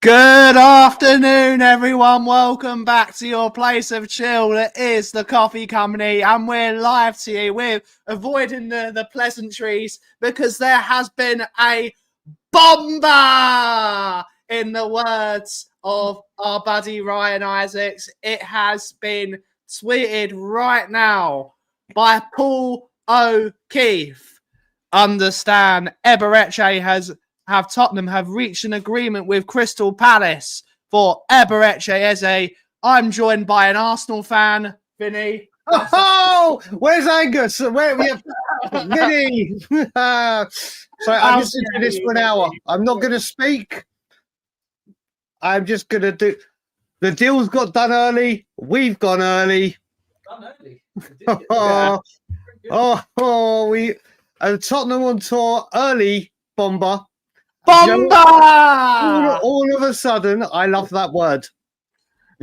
Good afternoon, everyone. Welcome back to your place of chill. It is the Coffee Company, and we're live to you. We're avoiding the pleasantries because there has been a bomber, in the words of our buddy Ryan Isaacs. It has been tweeted right now by Paul O'Keefe. Understand, Eberechi Tottenham have reached an agreement with Crystal Palace for Eberechi Eze. I'm joined by an Arsenal fan, Vinny. Oh, where's Angus? Where we have Vinny? Sorry, I'm just going to do this for an hour. I'm not going to speak. I'm just going to do. The deal's got done early. We've gone early. We Tottenham on tour early. Bomber. All of a sudden, I love that word.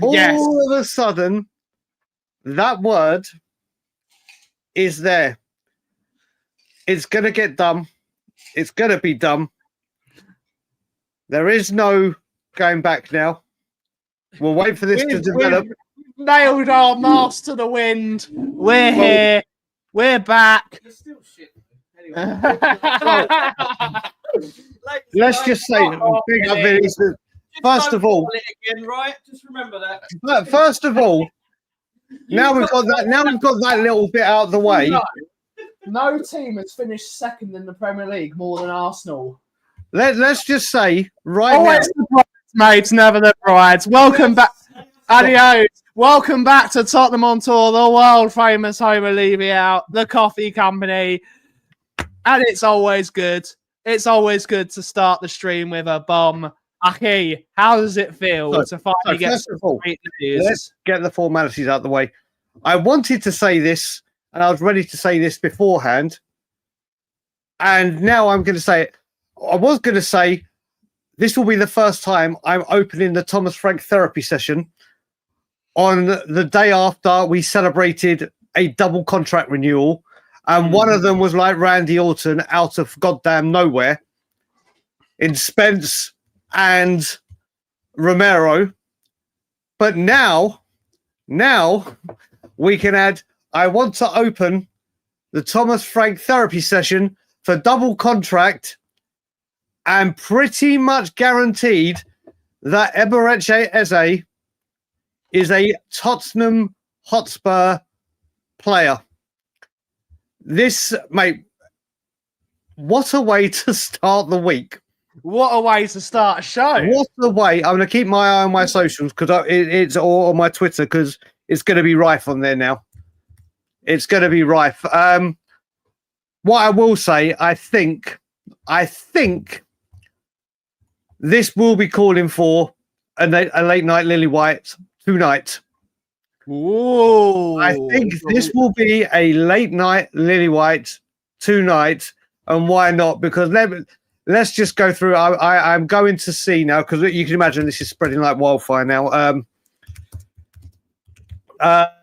All of a sudden, that word is there. It's going to get done. It's going to be done. There is no going back now. We'll wait for this to develop. We've nailed our mast to the wind. We're here. We're back. You're still shit. Anyway. Let's just say, first of all, again, right? Just remember that. First of all, now we've got that little bit out of the way. No team has finished second in the Premier League more than Arsenal. Let's just say now. The bridesmaids, never the brides. Welcome back. Adios. Welcome back to Tottenham on Tour, the world famous home of Levy Out, the Coffee Company. And it's always good. It's always good to start the stream with a bomb. Aki, how does it feel to finally get some great news? Let's get the formalities out of the way. I wanted to say this, and I was ready to say this beforehand. And now I'm going to say it. I was going to say this will be the first time I'm opening the Thomas Frank therapy session on the day after we celebrated a double contract renewal. And one of them was like Randy Orton out of goddamn nowhere in Spence and Romero. But now we can add, I want to open the Thomas Frank therapy session for double contract and pretty much guaranteed that Eberechi Eze is a Tottenham Hotspur player. This, mate, what a way to start the week. What a way to start a show. What a way. I'm going to keep my eye on my socials because it's all on my Twitter because it's going to be rife on there now. It's going to be rife. What I will say, I think this will be calling for a late night Lily White tonight. Ooh. I think this will be a late night Lily White tonight, and why not? Because let's just go through. I'm going to see now because you can imagine this is spreading like wildfire now.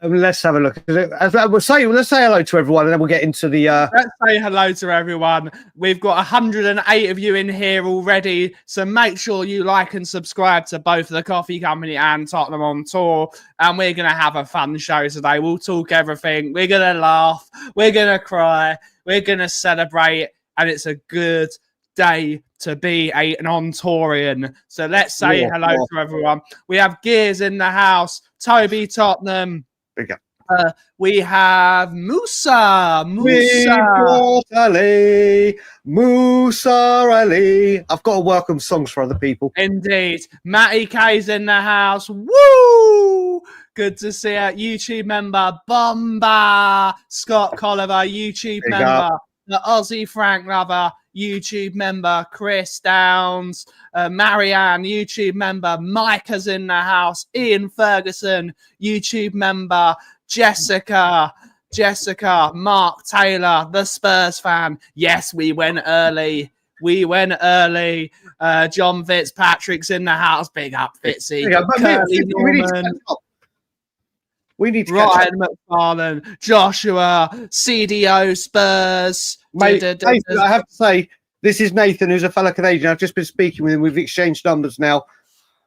Let's have a look. Let's say hello to everyone, and then we'll get into the. Let's say hello to everyone. We've got 108 of you in here already, so make sure you like and subscribe to both the Coffee Company and Tottenham on Tour. And we're gonna have a fun show today. We'll talk everything. We're gonna laugh. We're gonna cry. We're gonna celebrate, and it's a good day to be an on-tourian. So let's say hello to everyone. We have Gears in the house. Toby Tottenham. There you go. We have Musa. Ali. I've got to work on songs for other people. Indeed. Matty K's in the house. Woo! Good to see you. YouTube member Bomba. Scott Colliver, YouTube Big member. up. The Aussie Frank Lover, YouTube member. Chris Downs. Marianne, YouTube member. Micah's in the house. Ian Ferguson, YouTube member. Jessica, Mark Taylor, the Spurs fan. Yes, we went early. John Fitzpatrick's in the house. Big up, Fitzy. Curly Norman. We need to catch Ryan McFarlane, Joshua, CDO Spurs. Mate, Nathan, I have to say, this is Nathan, who's a fellow Canadian. I've just been speaking with him. We've exchanged numbers now.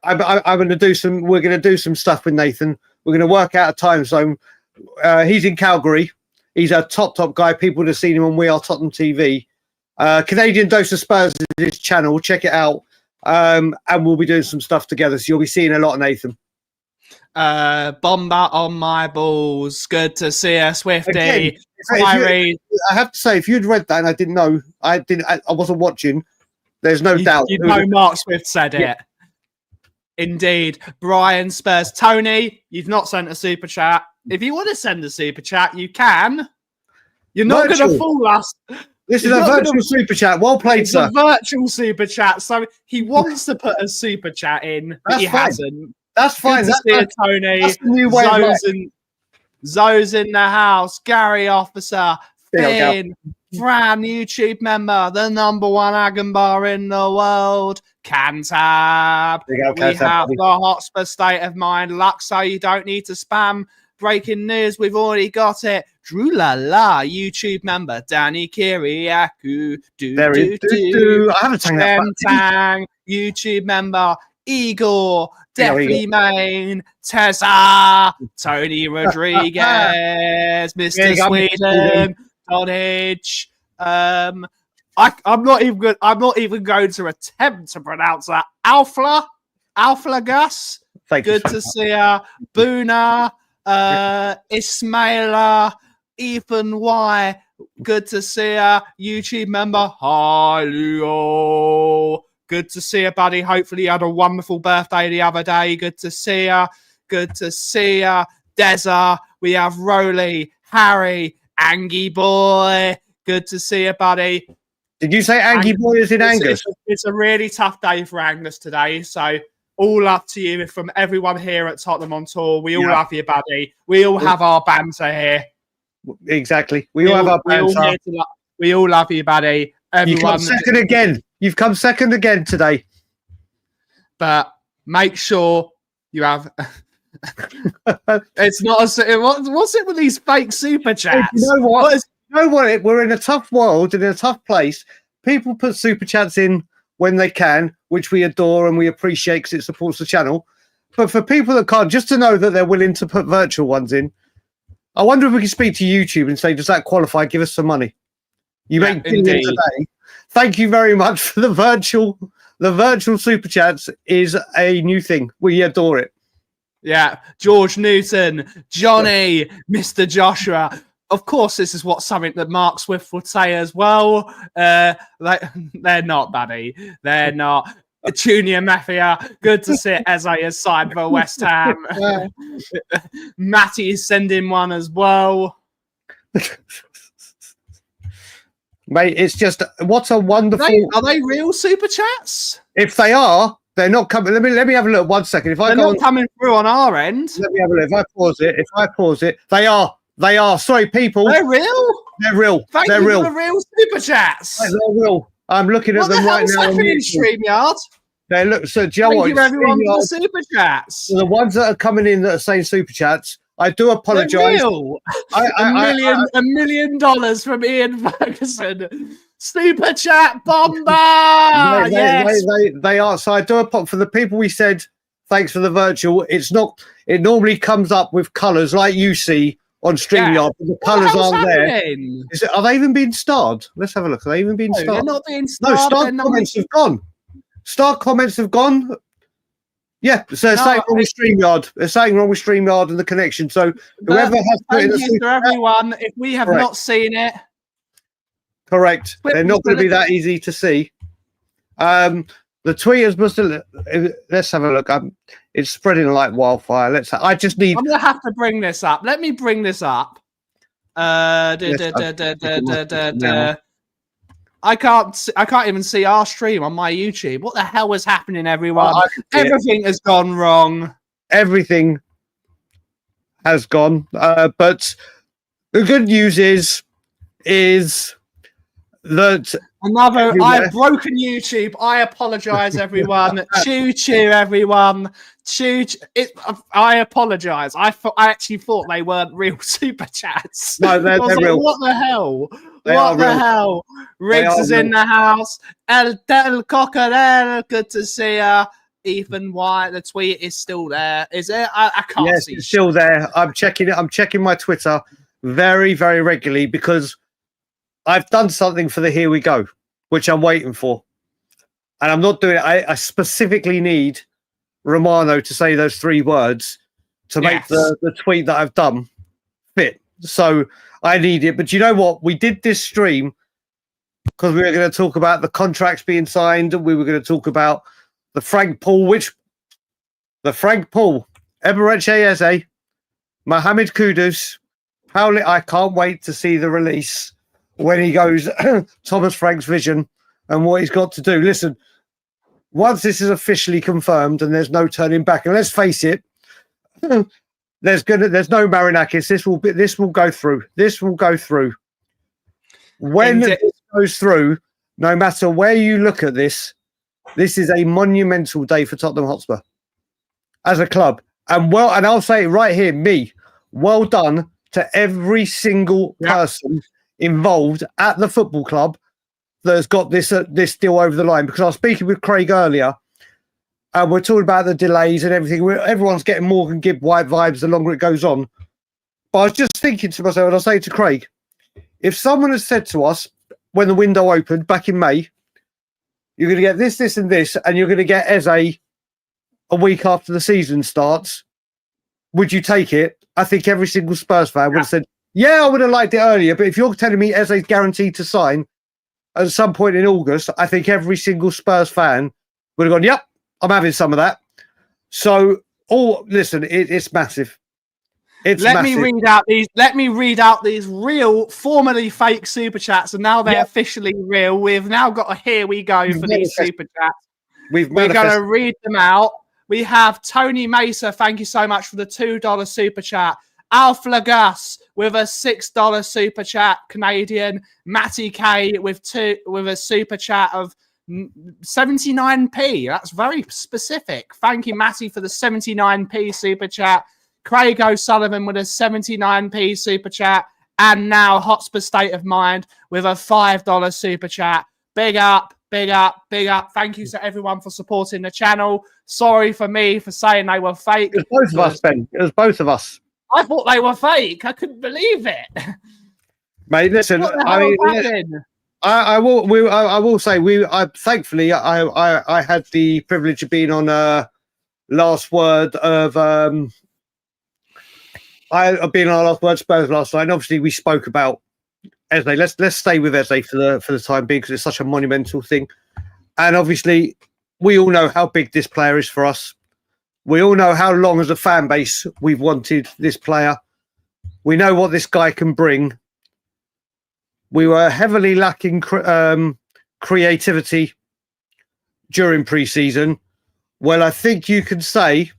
I'm going to do some. We're going to do some stuff with Nathan. We're going to work out a time zone. He's in Calgary. He's a top guy. People have seen him on We Are Tottenham TV. Canadian Dose of Spurs is his channel. Check it out. And we'll be doing some stuff together. So you'll be seeing a lot of Nathan. Bomba on my balls. Good to see you, Swifty. Again, I have to say, if you'd read that and I didn't know, I wasn't watching. There's no doubt. You know, Mark Swift said it. Indeed. Brian Spurs. Tony, you've not sent a super chat. If you want to send a super chat, you can. You're not going to fool us. This is a virtual super chat. Well played, sir. It's a virtual super chat. So he wants to put a super chat in, but he hasn't. That's fine. Good to see you, Tony. That's the new way of life. Zoe's in the house. Gary Officer. Finn. Fran, YouTube member. The #1 Agon bar in the world. Cantab. We have the Hotspur State of Mind. Luxo, you don't need to spam. Breaking news, we've already got it. Drew La La, YouTube member. Danny Kiriakou. I haven't taken that Tang, YouTube member. Igor, Definitely Main, Tessa, Tony Rodriguez, Mr. Sweden, Donage. I'm not even going to attempt to pronounce that. Alpha Gus. Good to see you. Boona, Ismaila, Ethan Y. Good to see you. YouTube member. Hi, Leo. Good to see you, buddy. Hopefully you had a wonderful birthday the other day. Good to see you. Good to see you. Deza. We have Roly, Harry, Angie Boy. Good to see you, buddy. Did you say Angie Boy is in Angus? It's a really tough day for Angus today. So all up to you from everyone here at Tottenham on Tour. We all love you, buddy. We all have our banter here. Exactly. We all have our banter. We all love you, buddy. Everyone, you come second again. You've come second again today. But make sure you have... It's not a... What's it with these fake super chats? You know what? We're in a tough world, in a tough place. People put super chats in when they can, which we adore and we appreciate because it supports the channel. But for people that can't, just to know that they're willing to put virtual ones in, I wonder if we can speak to YouTube and say, does that qualify? Give us some money. You make billions a day. Thank you very much for the virtual super chats is a new thing. We adore it. Yeah. George Newton, Johnny, Mr. Joshua. Of course, this is something that Mark Swift would say as well. They're not, buddy. They're not. Junior Mafia, good to see Eze has signed for West Ham. Matty is sending one as well. Mate, it's just what a wonderful. Are they real super chats? If they are, they're not coming. Let me have a look. 1 second. If they're not coming through on our end. Let me have a look. If I pause it, they are. They are. Sorry, people. They're real. They're real. They're real. For the real super chats. They're real. I'm looking at them right now. What the hell's happening, StreamYard? They look. So, Joe, thank you everyone for the super chats. The ones that are coming in that are saying super chats. I do apologise. $1 million from Ian Ferguson. Super chat bomber. They are. So I do apologize for the people we said thanks for the virtual. It's not. It normally comes up with colours like you see on StreamYard, but the colours aren't there. Are they even being starred? Let's have a look. Are they even being starred? They're not being starred. No, star comments have gone. Star comments have gone. Yeah, so they're saying wrong with StreamYard. They're saying wrong with StreamYard and the connection. So whoever has put in for everyone, if we have not seen it. Correct. They're not going to be that easy to see. The tweeters must have. Let's have a look. It's spreading like wildfire. I just need. I'm gonna have to bring this up. Let me bring this up. I can't even see our stream on my YouTube. What the hell is happening, everyone? Everything has gone wrong. Everything has gone. But the good news is that I've broken YouTube. I apologize, everyone. Choo everyone. I apologize. I actually thought they weren't real super chats. No, they're real. What the hell? What the hell? Riggs is in the house. El Cockerel, good to see ya. Ethan White, the tweet is still there. Is it? I can't see. It's still there. I'm checking it. I'm checking my Twitter very, very regularly because I've done something for the Here We Go, which I'm waiting for. And I'm not doing it. I specifically need Romano to say those 3 words to make the tweet that I've done fit. So I need it. But you know what? We did this stream because we were going to talk about the contracts being signed. We were going to talk about the Frank Paul, Eberechi Eze, Mohamed Kudus, Pauli. I can't wait to see the release when he goes Thomas Frank's vision and what he's got to do. Listen, once this is officially confirmed and there's no turning back, and let's face it, there's no Marinakis. This will go through. This will go through. When it goes through, no matter where you look at this, this is a monumental day for Tottenham Hotspur as a club. And I'll say it right here, well done to every single person involved at the football club that has got this deal over the line. Because I was speaking with Craig earlier, and we're talking about the delays and everything. Everyone's getting Morgan Gibb White vibes the longer it goes on. But I was just thinking to myself, and I'll say to Craig, if someone had said to us when the window opened back in May, you're going to get this, this, and this, and you're going to get Eze a week after the season starts, would you take it? I think every single Spurs fan would have said, yeah, I would have liked it earlier. But if you're telling me Eze's guaranteed to sign at some point in August, I think every single Spurs fan would have gone, yep, I'm having some of that. So, listen, it's massive. Let me read out these real, formerly fake super chats, and now they're officially real. We've now got a Here We Go for these super chats. We're going to read them out. We have Tony Mesa. Thank you so much for the $2 super chat. Alf Lagas with a $6 super chat Canadian. Matty K with a super chat of 79p. That's very specific. Thank you, Matty, for the 79p super chat. Craig O'Sullivan with a 79p super chat. And now Hotspur State of Mind with a $5 super chat. Big up, big up, big up. Thank you to everyone for supporting the channel. Sorry for me for saying they were fake. It was both of us, Ben. It was both of us. I thought they were fake. I couldn't believe it. Mate, listen, I will say thankfully I had the privilege of being on Last Word of I've been on Last Word Spurs last night, and obviously we spoke about Eze. Let's stay with Eze for the time being because it's such a monumental thing. And obviously we all know how big this player is for us. We all know how long as a fan base we've wanted this player. We know what this guy can bring. We were heavily lacking creativity during pre-season. Well, I think you can say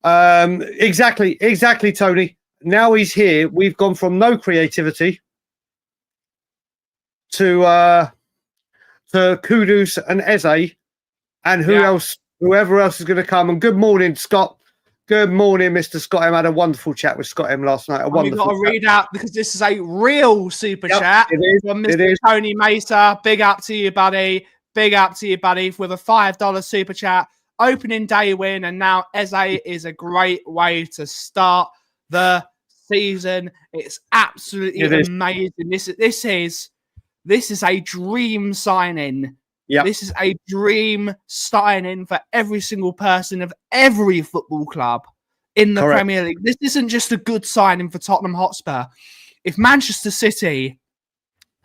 exactly, Tony. Now he's here. We've gone from no creativity to Kudus and Eze, and whoever else is going to come. And good morning, Scott. Good morning, Mr. Scott M. I had a wonderful chat with Scott M last night. We've got to read out because this is a real super chat from Mr. Tony Mesa. Big up to you, buddy. Big up to you, buddy, with a $5 super chat. Opening day win, and now Eze is a great way to start the season. It's absolutely amazing. This is a dream signing. Yeah, this is a dream signing for every single person of every football club in the Premier League. This isn't just a good signing for Tottenham Hotspur. If Manchester City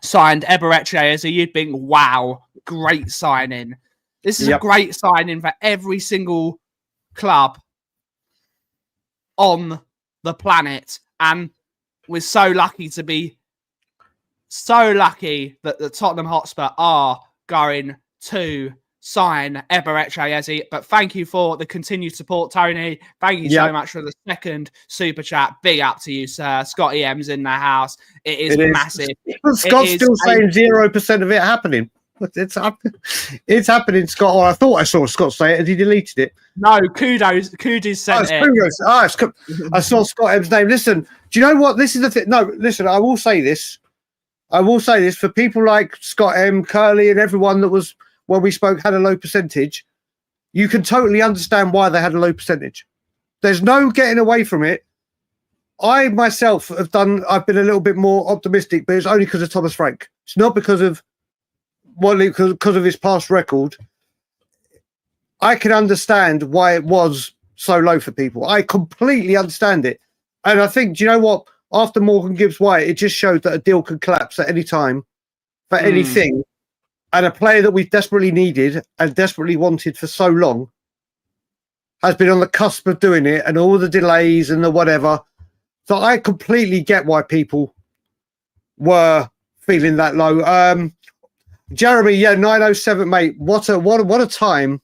signed Eberechi Eze, you'd think, wow, great signing. This is a great signing for every single club on the planet. And we're so lucky that the Tottenham Hotspur are going to sign Eberechi Eze. But thank you for the continued support, Tony. Thank you so much for the second super chat. Big up to you, sir. Scotty M's in the house. It is massive. Scott's still saying 0% of it happening. It's happening, Scott. Or I thought I saw Scott say it, and he deleted it. No, Kudos sent it. I saw Scott M's name. Listen, do you know what? This is the thing. No, listen, I will say this for people like Scott M, Curly, and everyone that was, when we spoke, had a low percentage. You can totally understand why they had a low percentage. There's no getting away from it. I myself I've been a little bit more optimistic, but it's only because of Thomas Frank. It's not because of because of his past record. I can understand why it was so low for people. I completely understand it. And I think, do you know what? After Morgan Gibbs White, it just showed that a deal could collapse at any time for anything. And a player that we've desperately needed and desperately wanted for so long has been on the cusp of doing it, and all the delays and the whatever. So I completely get why people were feeling that low. Jeremy, 907, mate. What a time.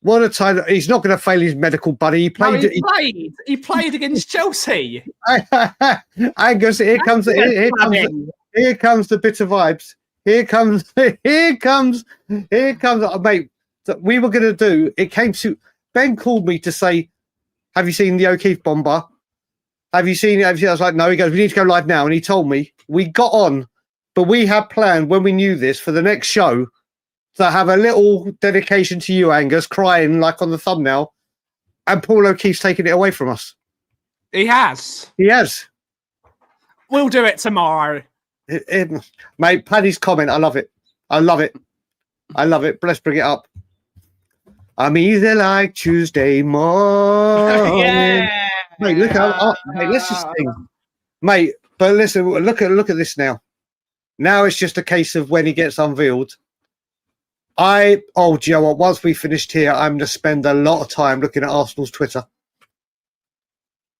What a time. He's not going to fail his medical, buddy. He played against Chelsea. Angus, here comes the bitter vibes. Here comes, mate. We were going to do, it came to, Ben called me to say, have you seen the O'Keefe bomber? Have you seen it? I was like, no. He goes, we need to go live now. And he told me, we got on, but we had planned when we knew this for the next show to have a little dedication to you, Angus, crying like on the thumbnail. And Paul O'Keefe's taking it away from us. He has. We'll do it tomorrow. Mate, Paddy's comment, I love it. Let's bring it up. I'm easy like Tuesday morning. Yeah. Mate, look how mate, let's just sing. Mate, but listen, look at this now. Now it's just a case of when he gets unveiled. Do you know what? Once we finished here, I'm going to spend a lot of time looking at Arsenal's Twitter.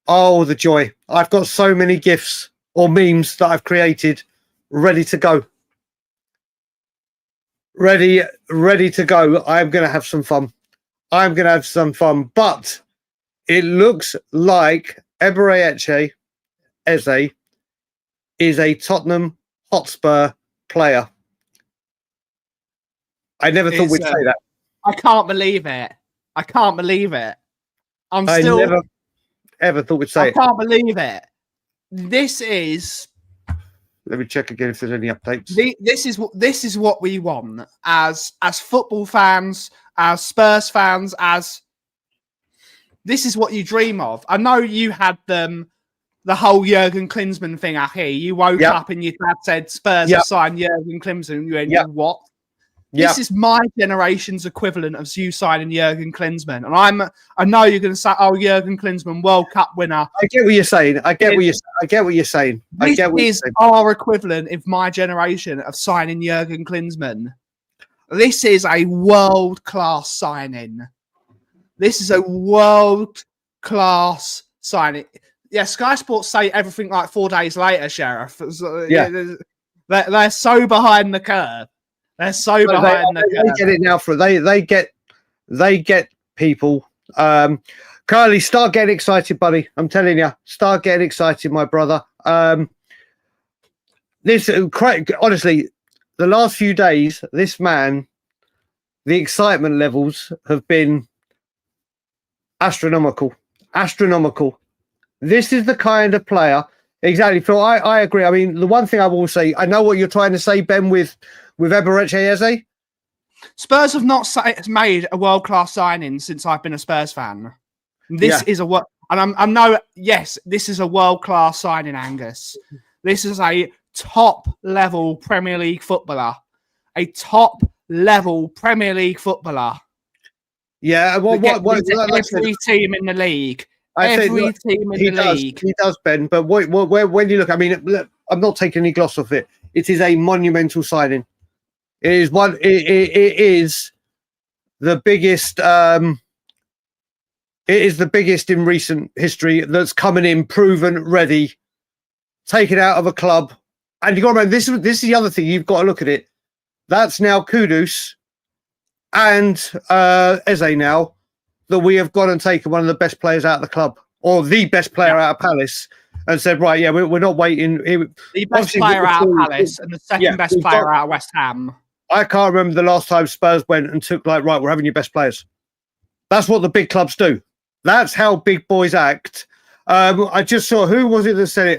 Oh, the joy. I've got so many GIFs or memes that I've created ready to go. Ready to go. I'm going to have some fun. But it looks like Eberechi Eze is a Tottenham Hotspur player. I never thought we'd say that. I can't believe it. I never ever thought we'd say it. I can't believe it. This is. Let me check again if there's any updates. This is what we want as football fans, as Spurs fans, this is what you dream of. I know you had the whole Jurgen Klinsmann thing out here. You woke up and your dad said Spurs have signed Jurgen Klinsmann. You went, what? This is my generation's equivalent of you signing Jurgen Klinsmann. And I know you're going to say, Jurgen Klinsmann, World Cup winner. I get what you're saying. I get what you're saying. This is our equivalent of my generation of signing Jurgen Klinsmann. This is a world-class signing. This is a world-class signing. Yeah, Sky Sports say everything like 4 days later, Sheriff. They're so behind the curve. They're so behind the curve. They get it now. They get people. Carly, start getting excited, buddy. I'm telling you, start getting excited, my brother. Honestly, the last few days, this man, the excitement levels have been astronomical. This is the kind of player. Exactly, Phil. I agree. I mean, the one thing I will say, I know what you're trying to say, Ben, with Eberechi Eze. Spurs have not made a world-class signing since I've been a Spurs fan. This is this is a world-class signing, Angus. This is a top-level Premier League footballer. Yeah, every team in the league. He does, Ben. But when you look, I mean, look, I'm not taking any gloss off it. It is a monumental signing. It is one. It is the biggest. It is the biggest in recent history that's coming in, proven, ready, taken out of a club. And you got to remember, this is the other thing. You've got to look at it. That's now Kudus and Eze now that we have gone and taken one of the best players out of the club, or the best player out of Palace, and said, right, yeah, we're not waiting. The best player out of Palace and the second best player out of West Ham. I can't remember the last time Spurs went and took right, we're having your best players. That's what the big clubs do. That's how big boys act. I just saw, who was it that said it?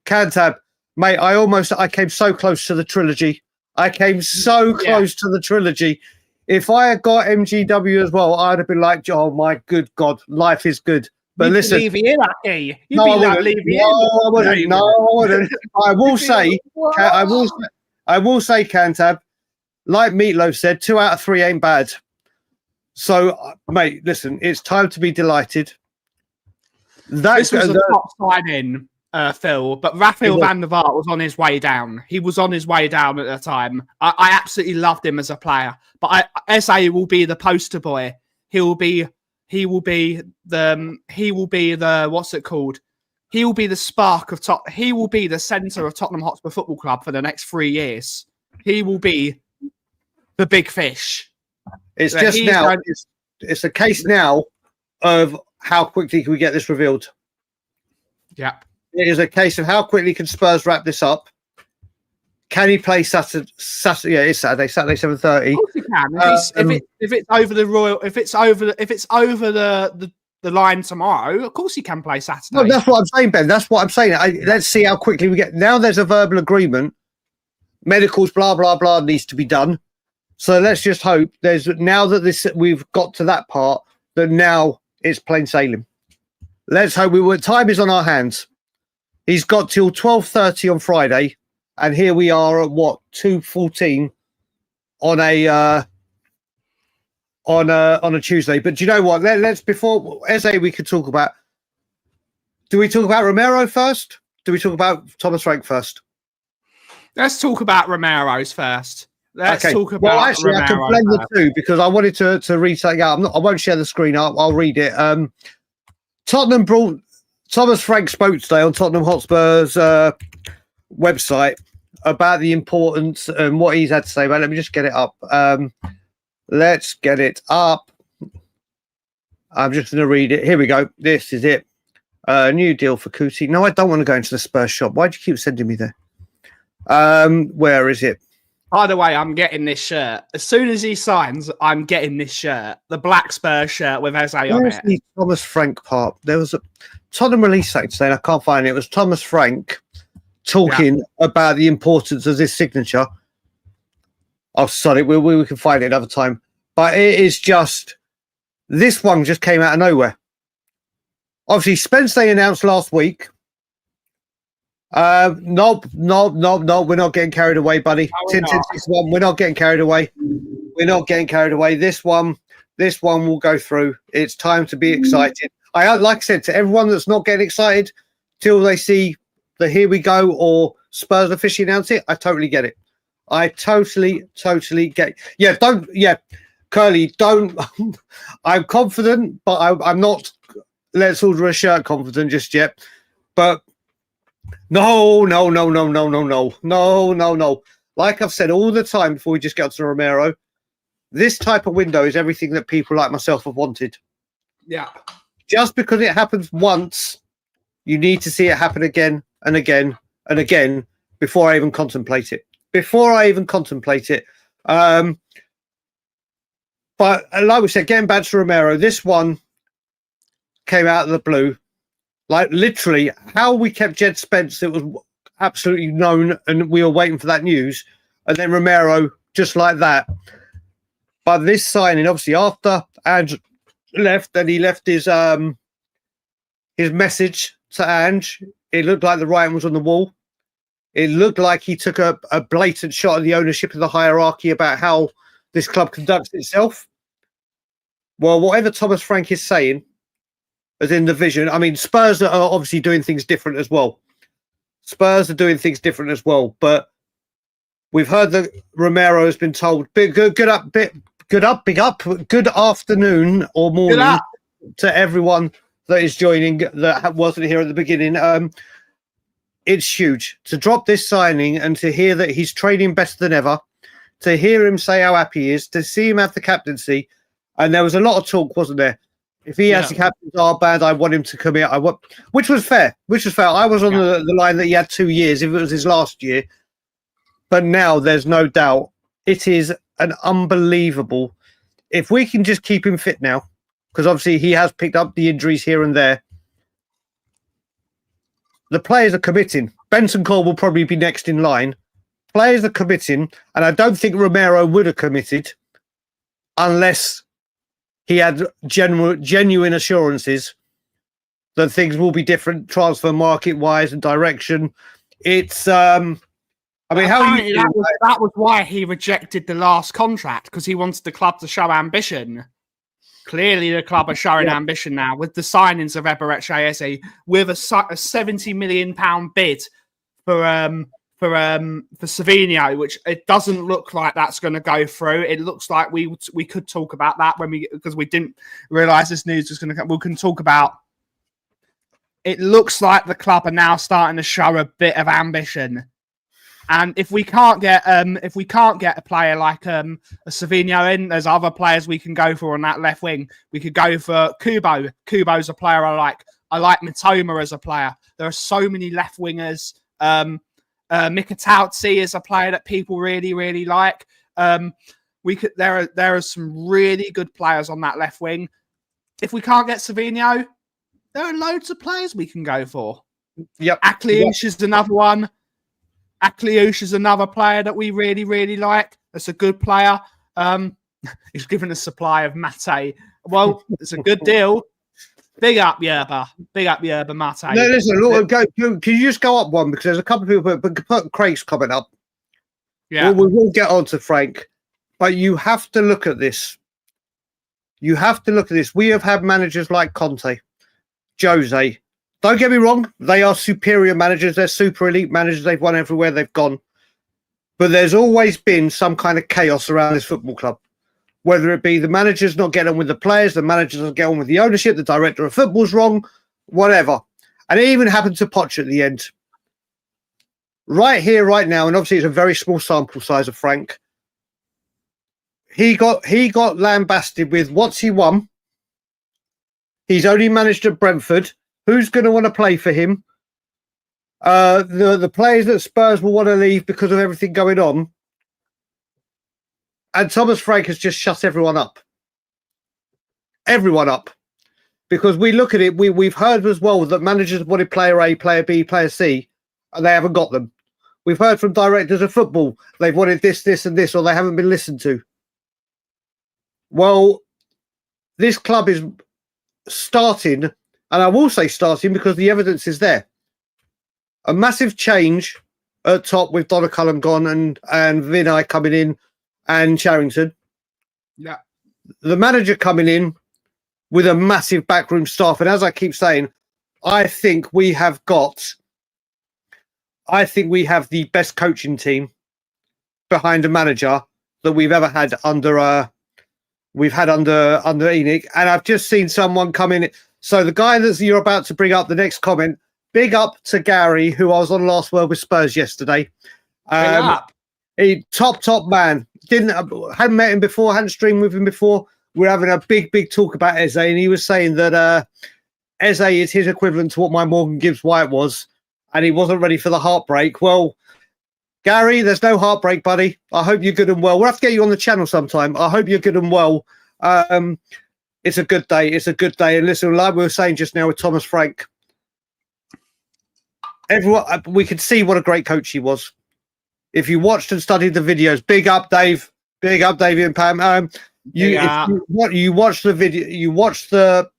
Cantab, mate. I came so close to the trilogy. I came so close to the trilogy. If I had got MGW as well, I'd have been like, oh my good God, life is good. But You'd listen, leave it in, Aki. You'd no, be I like, wouldn't. leave it No, I wouldn't. No, I wouldn't. I will say, Cantab, like Meatloaf said, 2 out of 3 ain't bad. So, mate, listen, it's time to be delighted. This was a top signing, Phil, but Rafael van der Vaart was on his way down. He was on his way down at the time. I absolutely loved him as a player, but Eze will be the poster boy. He will be the what's it called? He will be the spark of top. He will be the centre of Tottenham Hotspur Football Club for the next 3 years. He will be the big fish. It's just now. It's a case now of how quickly can we get this revealed. Yeah, it is a case of how quickly can Spurs wrap this up. Can he play Saturday? Yeah, it's Saturday 7:30. Of course he can. If it's over the Royal, if it's over the line tomorrow, of course he can play Saturday. No, that's what I'm saying, Ben. That's what I'm saying. Let's see how quickly we get. Now there's a verbal agreement. Medicals, blah blah blah, needs to be done. So let's just hope now that we've got to that part, that now it's plain sailing. Let's hope time is on our hands. He's got till 12:30 on Friday, and here we are at 2:14 on a Tuesday. But do you know what? Let's before Eze, we could talk about. Do we talk about Romero first? Do we talk about Thomas Frank first? Let's talk about Romero's first. Let's talk about. Well, actually, I can blend the two because I wanted to read something out. I won't share the screen up. I'll read it. Tottenham brought Thomas Frank spoke today on Tottenham Hotspur's website about the importance and what he's had to say about it. Let me just get it up. Let's get it up. I'm just going to read it. Here we go. This is it. New deal for Cuti. No, I don't want to go into the Spurs shop. Why do you keep sending me there? Where is it? By the way, I'm getting this shirt. As soon as he signs, I'm getting this shirt. The black Spurs shirt with Eze on it. The Thomas Frank part. There was a Tottenham release site today, and I can't find it. It was Thomas Frank talking about the importance of this signature. Oh, sorry, we can find it another time. But it is just, this one just came out of nowhere. Obviously, Spence they announced last week. No, we're not getting carried away, buddy. We're not getting carried away. We're not getting carried away. This one will go through. It's time to be excited. Like I said, to everyone that's not getting excited till they see the here we go or Spurs officially announce it, I totally get it. I totally get it. Curly, don't. I'm confident, but I'm not. Let's order a shirt confident just yet. But no. Like I've said all the time before we just get to Romero, this type of window is everything that people like myself have wanted. Yeah. Just because it happens once, you need to see it happen again and again and again before I even contemplate it. But like we said, getting back to Romero, this one came out of the blue. Like literally how we kept Jed Spence, it was absolutely known and we were waiting for that news. And then Romero, just like that. But this signing, obviously after Ange left, and he left his message to Ange, it looked like the writing was on the wall. It looked like he took a blatant shot at the ownership of the hierarchy about how this club conducts itself. Well, whatever Thomas Frank is saying, as in the vision, I mean, Spurs are obviously doing things different as well. But We've heard that Romero has been told, good afternoon or morning to everyone that is joining that wasn't here at the beginning. It's huge to drop this signing and to hear that he's training better than ever, to hear him say how happy he is, to see him have the captaincy. And there was a lot of talk, wasn't there? If he has the captain's armband, I want him to come here. Which was fair. I was on the line that he had 2 years if it was his last year. But now there's no doubt it is an unbelievable. If we can just keep him fit now, because obviously he has picked up the injuries here and there. The players are committing. Benson Cole will probably be next in line. Players are committing, and I don't think Romero would have committed unless he had genuine assurances that things will be different, transfer market-wise and direction. It's, that was why he rejected the last contract, because he wanted the club to show ambition. Clearly, the club are showing ambition now with the signings of Eberechi Eze, with a £70 million bid for Savinho, which it doesn't look like that's going to go through. It looks like we could talk about that because we didn't realise this news was going to come. We can talk about. It looks like the club are now starting to show a bit of ambition. And if we can't get a player like a Savinho in, there's other players we can go for on that left wing. We could go for Kubo. Kubo's a player I like. I like Mitoma as a player. There are so many left wingers. Mikatautsi is a player that people really, really like. There are some really good players on that left wing. If we can't get Savinho, there are loads of players we can go for. Yep. Akliush is another one. Akliush is another player that we really, really like. That's a good player. He's given a supply of Mate. Well, it's a good deal. Big up Yerba. Big up Yerba Mate. No, listen, can you just go up one? Because there's a couple of people put Craig's comment up. Yeah. We will get on to Frank. But you have to look at this. We have had managers like Conte, Jose. Don't get me wrong, they are superior managers. They're super elite managers. They've won everywhere they've gone. But there's always been some kind of chaos around this football club. Whether it be the managers not getting on with the players, the managers not getting on with the ownership, the director of football's wrong, whatever. And it even happened to Poch at the end. Right here, right now, and obviously it's a very small sample size of Frank. He got lambasted with what's he won. He's only managed at Brentford. Who's going to want to play for him? The players that Spurs will want to leave because of everything going on. And Thomas Frank has just shut everyone up. Everyone up. Because we look at it, we've heard as well that managers wanted player A, player B, player C, and they haven't got them. We've heard from directors of football, they've wanted this, this, and this, or they haven't been listened to. Well, this club is starting, and I will say starting because the evidence is there. A massive change at top with Donacullum gone and Vinay coming in and Charrington. Yeah. The manager coming in with a massive backroom staff. And as I keep saying, I think we have the best coaching team behind a manager that we've ever had under Enoch. And I've just seen someone come in. So the guy that you're about to bring up, the next comment, big up to Gary, who I was on Last Word with Spurs yesterday. He top man. Hadn't met him before, hadn't streamed with him before. We're having a big talk about Eze, and he was saying that Eze is his equivalent to what my Morgan Gibbs White was, and he wasn't ready for the heartbreak. Well, Gary, there's no heartbreak, buddy. I hope you're good and well. We'll have to get you on the channel sometime. I hope you're good and well. It's a good day. It's a good day. And listen, like we were saying just now with Thomas Frank, everyone, we could see what a great coach he was. If you watched and studied the videos, big up, Dave. Big up, Davey and Pam. You watched the video, you watched the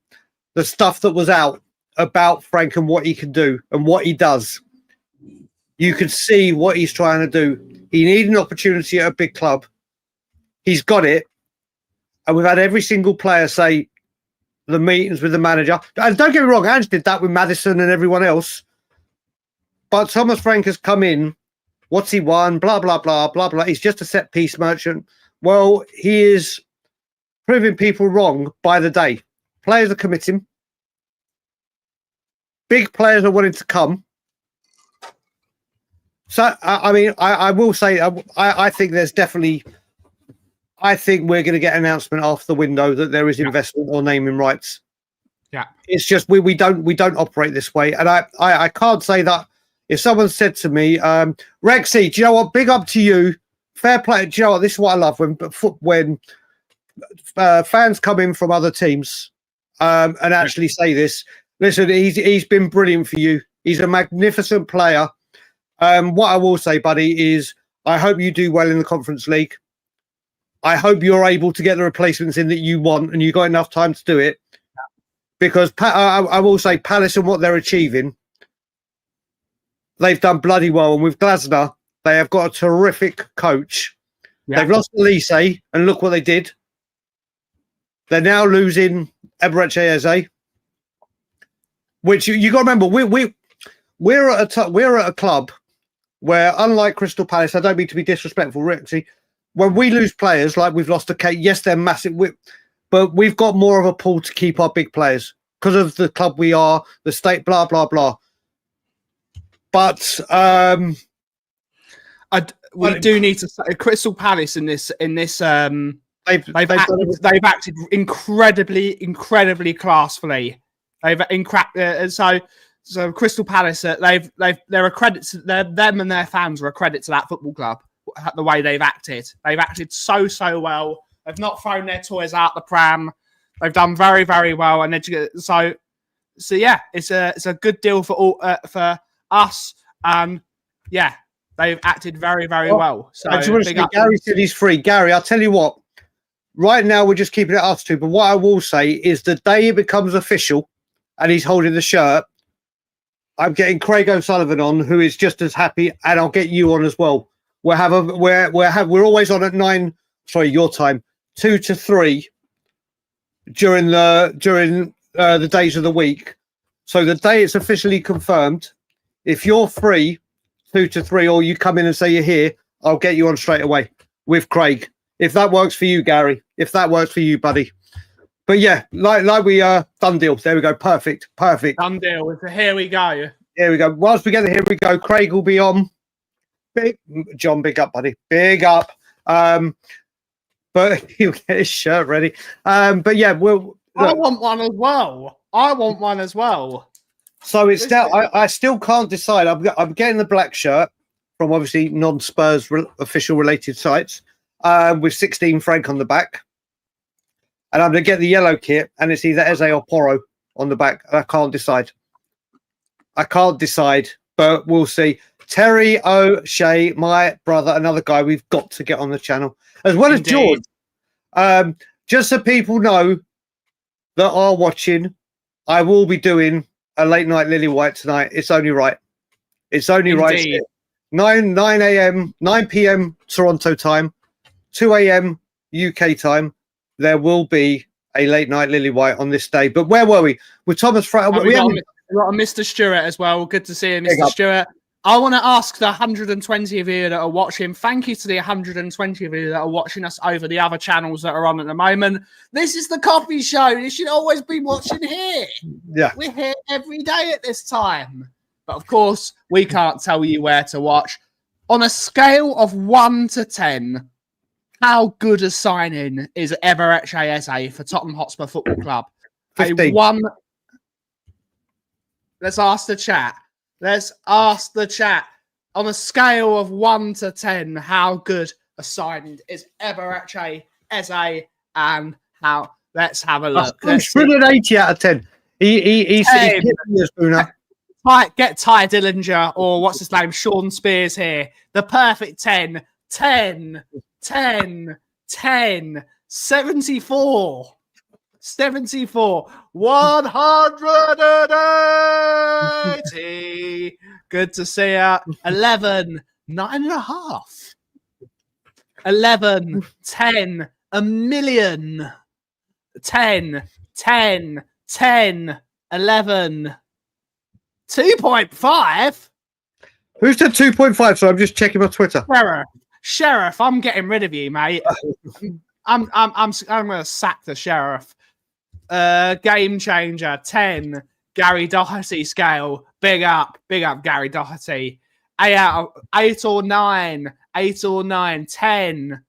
stuff that was out about Frank and what he can do and what he does. You could see what he's trying to do. He needed an opportunity at a big club. He's got it. And we've had every single player say the meetings with the manager. And don't get me wrong, Ange did that with Maddison and everyone else. But Thomas Frank has come in What's he won? Blah, blah, blah, blah, blah. He's just a set piece merchant. Well, he is proving people wrong by the day. Players are committing. Big players are wanting to come. So, I mean, I will say, I think there's definitely, I think we're going to get an announcement after the window that there is investment or naming rights. Yeah. It's just we don't operate this way. And I can't say that if someone said to me, Rexy, do you know what? Big up to you. Fair play. Do you know what? This is what I love when fans come in from other teams and actually say this. Listen, he's been brilliant for you. He's a magnificent player. What I will say, buddy, is I hope you do well in the Conference League. I hope you're able to get the replacements in that you want and you've got enough time to do it. Because I will say Palace and what they're achieving, they've done bloody well. And with Glasner, they have got a terrific coach. Yeah. They've lost Elise, and look what they did. They're now losing Eberechi Eze, which you got to remember. We're at a club where, unlike Crystal Palace, I don't mean to be disrespectful, Rexy, when we lose players like we've lost to Kate, yes, they're massive, but we've got more of a pool to keep our big players because of the club we are, the state, blah, blah, blah. But we do need to say Crystal Palace in this they've acted incredibly classfully. So Crystal Palace, they're a credit to them and their fans are a credit to that football club. The way they've acted so well. They've not thrown their toys out the pram. They've done very, very well, and so yeah, it's a good deal for us. Yeah, they've acted very, very well. So Gary said he's free. Gary, I'll tell you what. Right now, we're just keeping it us two. But what I will say is, the day it becomes official, and he's holding the shirt, I'm getting Craig O'Sullivan on, who is just as happy, and I'll get you on as well. We're always on at 9. Sorry, your time, 2 to 3 during the days of the week. So the day it's officially confirmed, if you're free, 2 to 3, or you come in and say you're here, I'll get you on straight away with Craig. If that works for you, Gary. If that works for you, buddy. But yeah, like we done deal. There we go. Perfect. Done deal. Here we go. Here we go. Whilst we get here we go. Craig will be on. John, big up, buddy. Big up. But he'll get his shirt ready. But yeah, I want one as well. So it's now. I still can't decide. I'm getting the black shirt from obviously non-Spurs official related sites with 16 franc on the back, and I'm going to get the yellow kit, and it's either Eze or Porro on the back. And I can't decide, but we'll see. Terry O'Shea, my brother, another guy we've got to get on the channel, as well as George. Just so people know that are watching, I will be doing a late night Lily White tonight. It's only right. Right. 9 p.m. Toronto time, 2 a.m. UK time. There will be a late night Lily White on this day. But where were we? With Thomas Fraser. We got a Mr. Stewart as well. Good to see you, Mr. Stewart. I want to ask the 120 of you that are watching, thank you to the 120 of you that are watching us over the other channels that are on at the moment. This is the coffee show. You should always be watching here. Yeah. We're here every day at this time. But of course, we can't tell you where to watch. On a scale of 1 to 10, how good a signing is Eberechi Eze for Tottenham Hotspur Football Club? 15. Let's ask the chat. On a scale of 1 to 10, how good a signing is Eberechi Eze, and how? Let's have a look. 180 out of 10. He's Get Ty Dillinger, or what's his name, Sean Spears here. The perfect 10. 10. 10. 10. 74. 74, 180. Good to see you. 11, 9.5. 11, 10, a million. 10, 10, 10, 11, 2.5. Who's the 2.5? So I'm just checking my Twitter. Sheriff, I'm getting rid of you, mate. I'm gonna sack the Sheriff. Game changer 10. Gary Doherty scale. Big up, Gary Doherty. 8 or 9. 10.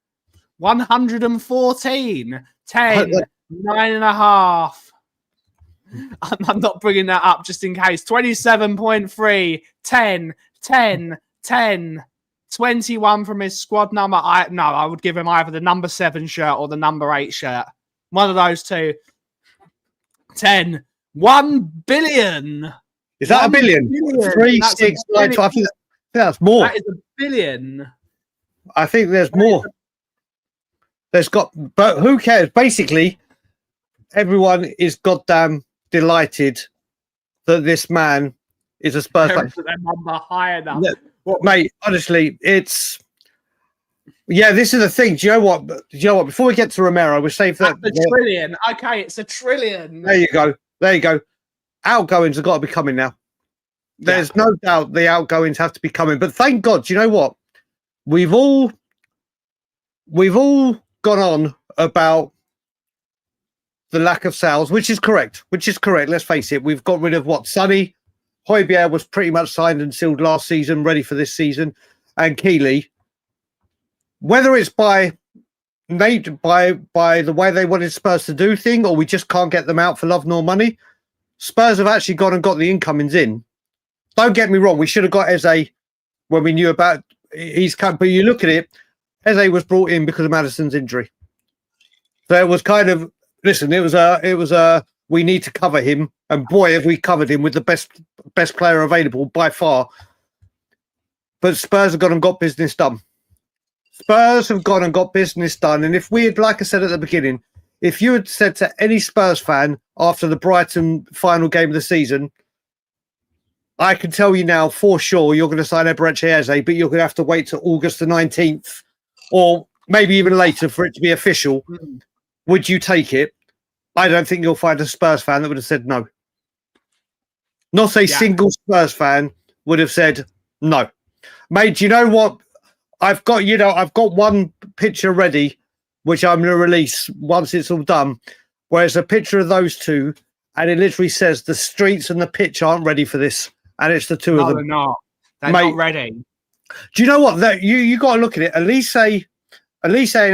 114. 10. 9.5. I'm not bringing that up just in case. 27.3. 10. 21 from his squad number. I would give him either the number 7 shirt or the number 8 shirt. One of those two. 10. 1 billion. Is that a billion? 3, 6, 9, 12. I think that's more. That is a billion. I think there's more. But who cares? Basically, everyone is goddamn delighted that this man is a Spurs fan. Their number high enough. Mate, honestly, this is the thing. Do you know what? Before we get to Romero, we'll save that. That's a trillion. Okay, it's a trillion. There you go. Outgoings have got to be coming now. There's no doubt the outgoings have to be coming. But thank God, do you know what? We've all gone on about the lack of sales, which is correct. Let's face it. We've got rid of Sonny. Højbjerg was pretty much signed and sealed last season, ready for this season. And Keeley, whether it's by the way they wanted Spurs to do thing, or we just can't get them out for love nor money, Spurs have actually gone and got the incomings in. Don't get me wrong, we should have got Eze when we knew about he's come, but you look at it, Eze was brought in because of Maddison's injury. So it was kind of, listen, it was a we need to cover him, and boy, have we covered him with the best player available by far. But Spurs have gone and got business done. And if we had, like I said at the beginning, if you had said to any Spurs fan after the Brighton final game of the season, I can tell you now for sure you're going to sign Eberechi Eze, but you're going to have to wait till August the 19th or maybe even later for it to be official. Would you take it? I don't think you'll find a Spurs fan that would have said no. Not a single Spurs fan would have said no. Mate, do you know what? I've got one picture ready, which I'm going to release once it's all done, where it's a picture of those two, and it literally says the streets and the pitch aren't ready for this, and it's the two of them. They're not. They're not ready. Do you know what? You got to look at it. Elise and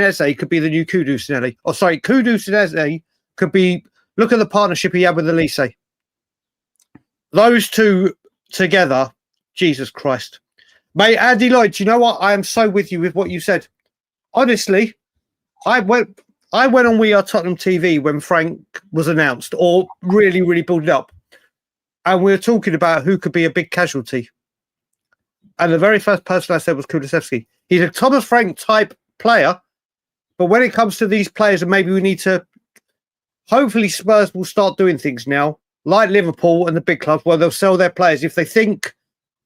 Eze could be the new Kudus and Eze. Oh, sorry, Kudus and Eze could be. Look at the partnership he had with Elise. Those two together, Jesus Christ. Mate, Andy Lloyd, do you know what? I am so with you with what you said. Honestly, I went on We Are Tottenham TV when Frank was announced, or really, really built it up. And we were talking about who could be a big casualty. And the very first person I said was Kulusevski. He's a Thomas Frank type player. But when it comes to these players, and maybe we need to, hopefully Spurs will start doing things now, like Liverpool and the big clubs, where they'll sell their players if they think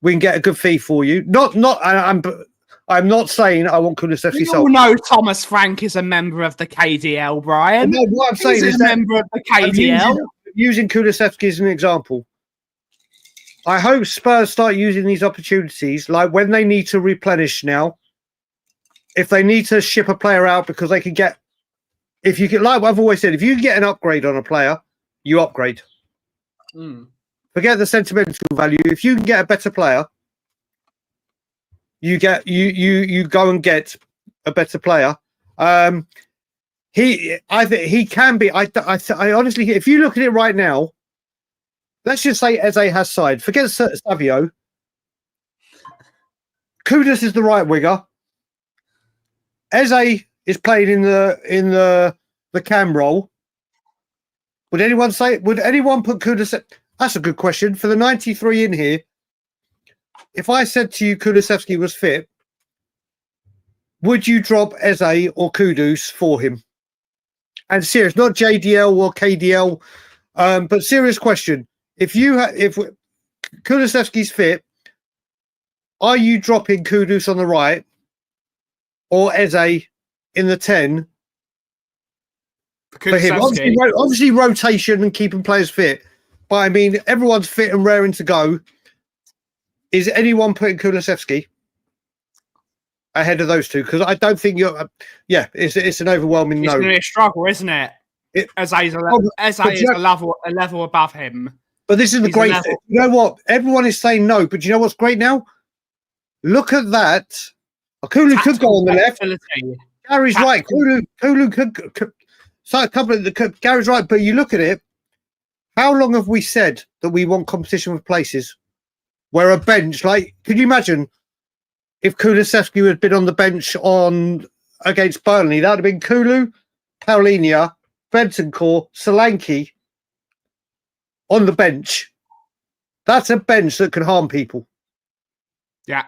we can get a good fee for you. I'm not saying I want Kulusevski sold. You all know Thomas Frank is a member of the KDL, Brian. No, what I'm saying is a member of the KDL. Using Kulusevski as an example. I hope Spurs start using these opportunities, like when they need to replenish now. If they need to ship a player out because they can get, if you can, like I've always said, if you can get an upgrade on a player, you upgrade. Forget the sentimental value. If you can get a better player, you go and get a better player. I think he can be. I honestly, if you look at it right now, let's just say Eze has signed. Forget Savinho. Kudus is the right winger. Eze is playing in the cam role. Would anyone put Kudus? That's a good question. For the 93 in here, if I said to you Kulusevski was fit, would you drop Eze or Kudus for him? And serious, not JDL or KDL, but serious question. If Kulusevski's fit, are you dropping Kudus on the right or Eze in the 10 for him? Obviously rotation and keeping players fit. But I mean, everyone's fit and raring to go. is anyone putting Kulusevski ahead of those two? Because I don't think you're. Yeah, it's an overwhelming no. It's going to be a struggle, isn't it? Eze is a level above him. But this is the great thing. You know what? Everyone is saying no, but you know what's great now? Look at that. Kulu could go on the left. Gary's right. Kulu could. So a couple of the Gary's right, but you look at it. How long have we said that we want competition with places? Where a bench, like, could you imagine if Kulusevski had been on the bench against Burnley? That would have been Kulu, Paulinho, Bentancur, Solanke on the bench. That's a bench that can harm people. Yeah.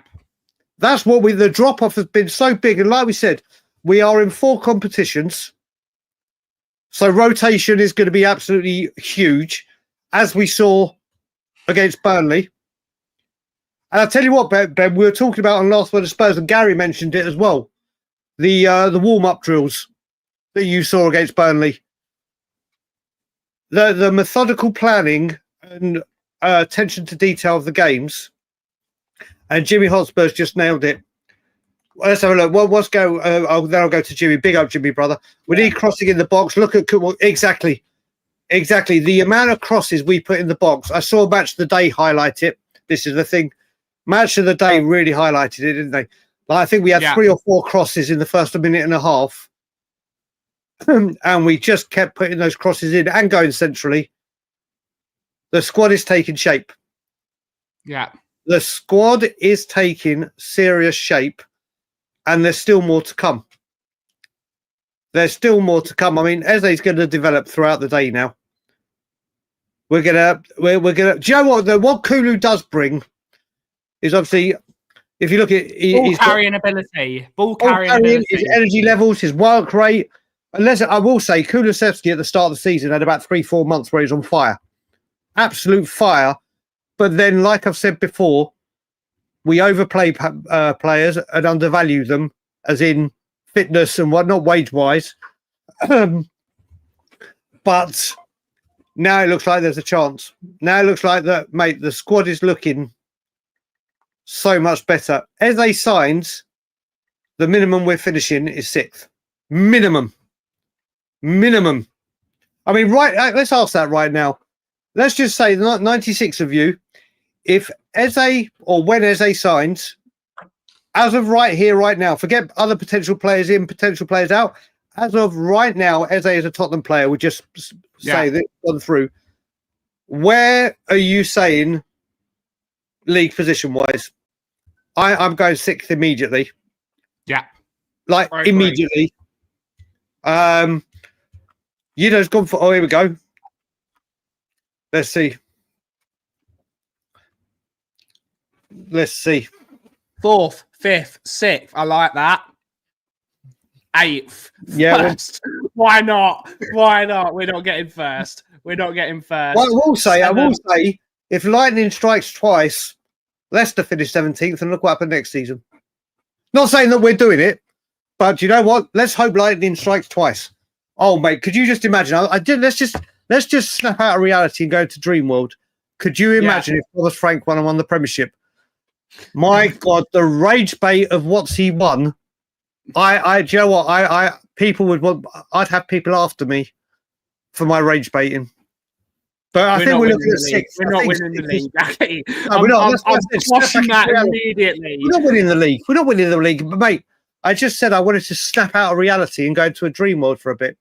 That's what the drop-off has been so big. And like we said, we are in 4 competitions. So rotation is going to be absolutely huge, as we saw against Burnley. And I'll tell you what, Ben, we were talking about on Last Word of Spurs, and Gary mentioned it as well. The warm-up drills that you saw against Burnley. The methodical planning and attention to detail of the games. And Jimmy Hotspur's just nailed it. Well, let's have a look. Well, then I'll go to Jimmy. Big up, Jimmy, brother. We need crossing in the box. Look at exactly. The amount of crosses we put in the box. I saw Match of the Day highlight it. This is the thing. Match of the Day really highlighted it, didn't they? Like, I think we had 3 or 4 crosses in the first minute and a half. And we just kept putting those crosses in and going centrally. The squad is taking shape. Yeah. The squad is taking serious shape, and there's still more to come. I mean, Eze's going to develop throughout the day now. We're gonna. Do you know what? What Kulu does bring is obviously, if you look at ball carrying ability, his energy levels, his work rate. Unless I will say, Kulusevski at the start of the season had about 3-4 months where he's on fire, absolute fire. But then, like I've said before, we overplay players and undervalue them, as in fitness and whatnot, wage-wise. But now it looks like there's a chance. Now it looks like that, mate, the squad is looking so much better. Eze signs, the minimum we're finishing is 6th. Minimum. I mean, let's ask that right now. Let's just say 96 of you, if Eze or when Eze signs, as of right here, right now, forget other potential players in, potential players out. As of right now, Eze is a Tottenham player. We just say this gone through. Where are you saying league position wise? I'm going 6th immediately. Yeah. Like immediately. Yudo's gone for. Oh, here we go. Let's see. 4th, 5th, 6th. I like that. 8th. Yeah. First. Why not? We're not getting first. Well, I will say, if lightning strikes twice, Leicester finish 17th, and look what happened next season. Not saying that we're doing it, but you know what? Let's hope lightning strikes twice. Oh, mate, could you just imagine? Let's just snap out of reality and go to Dream World. Could you imagine if Thomas Frank won the Premiership? My God, the rage bait of what's he won. Do you know what? People would want. I'd have people after me for my rage baiting. But I think we're looking at 6th. We're not winning the league. No, we're not. I'm watching that immediately. We're not winning the league. But mate, I just said I wanted to snap out of reality and go into a dream world for a bit.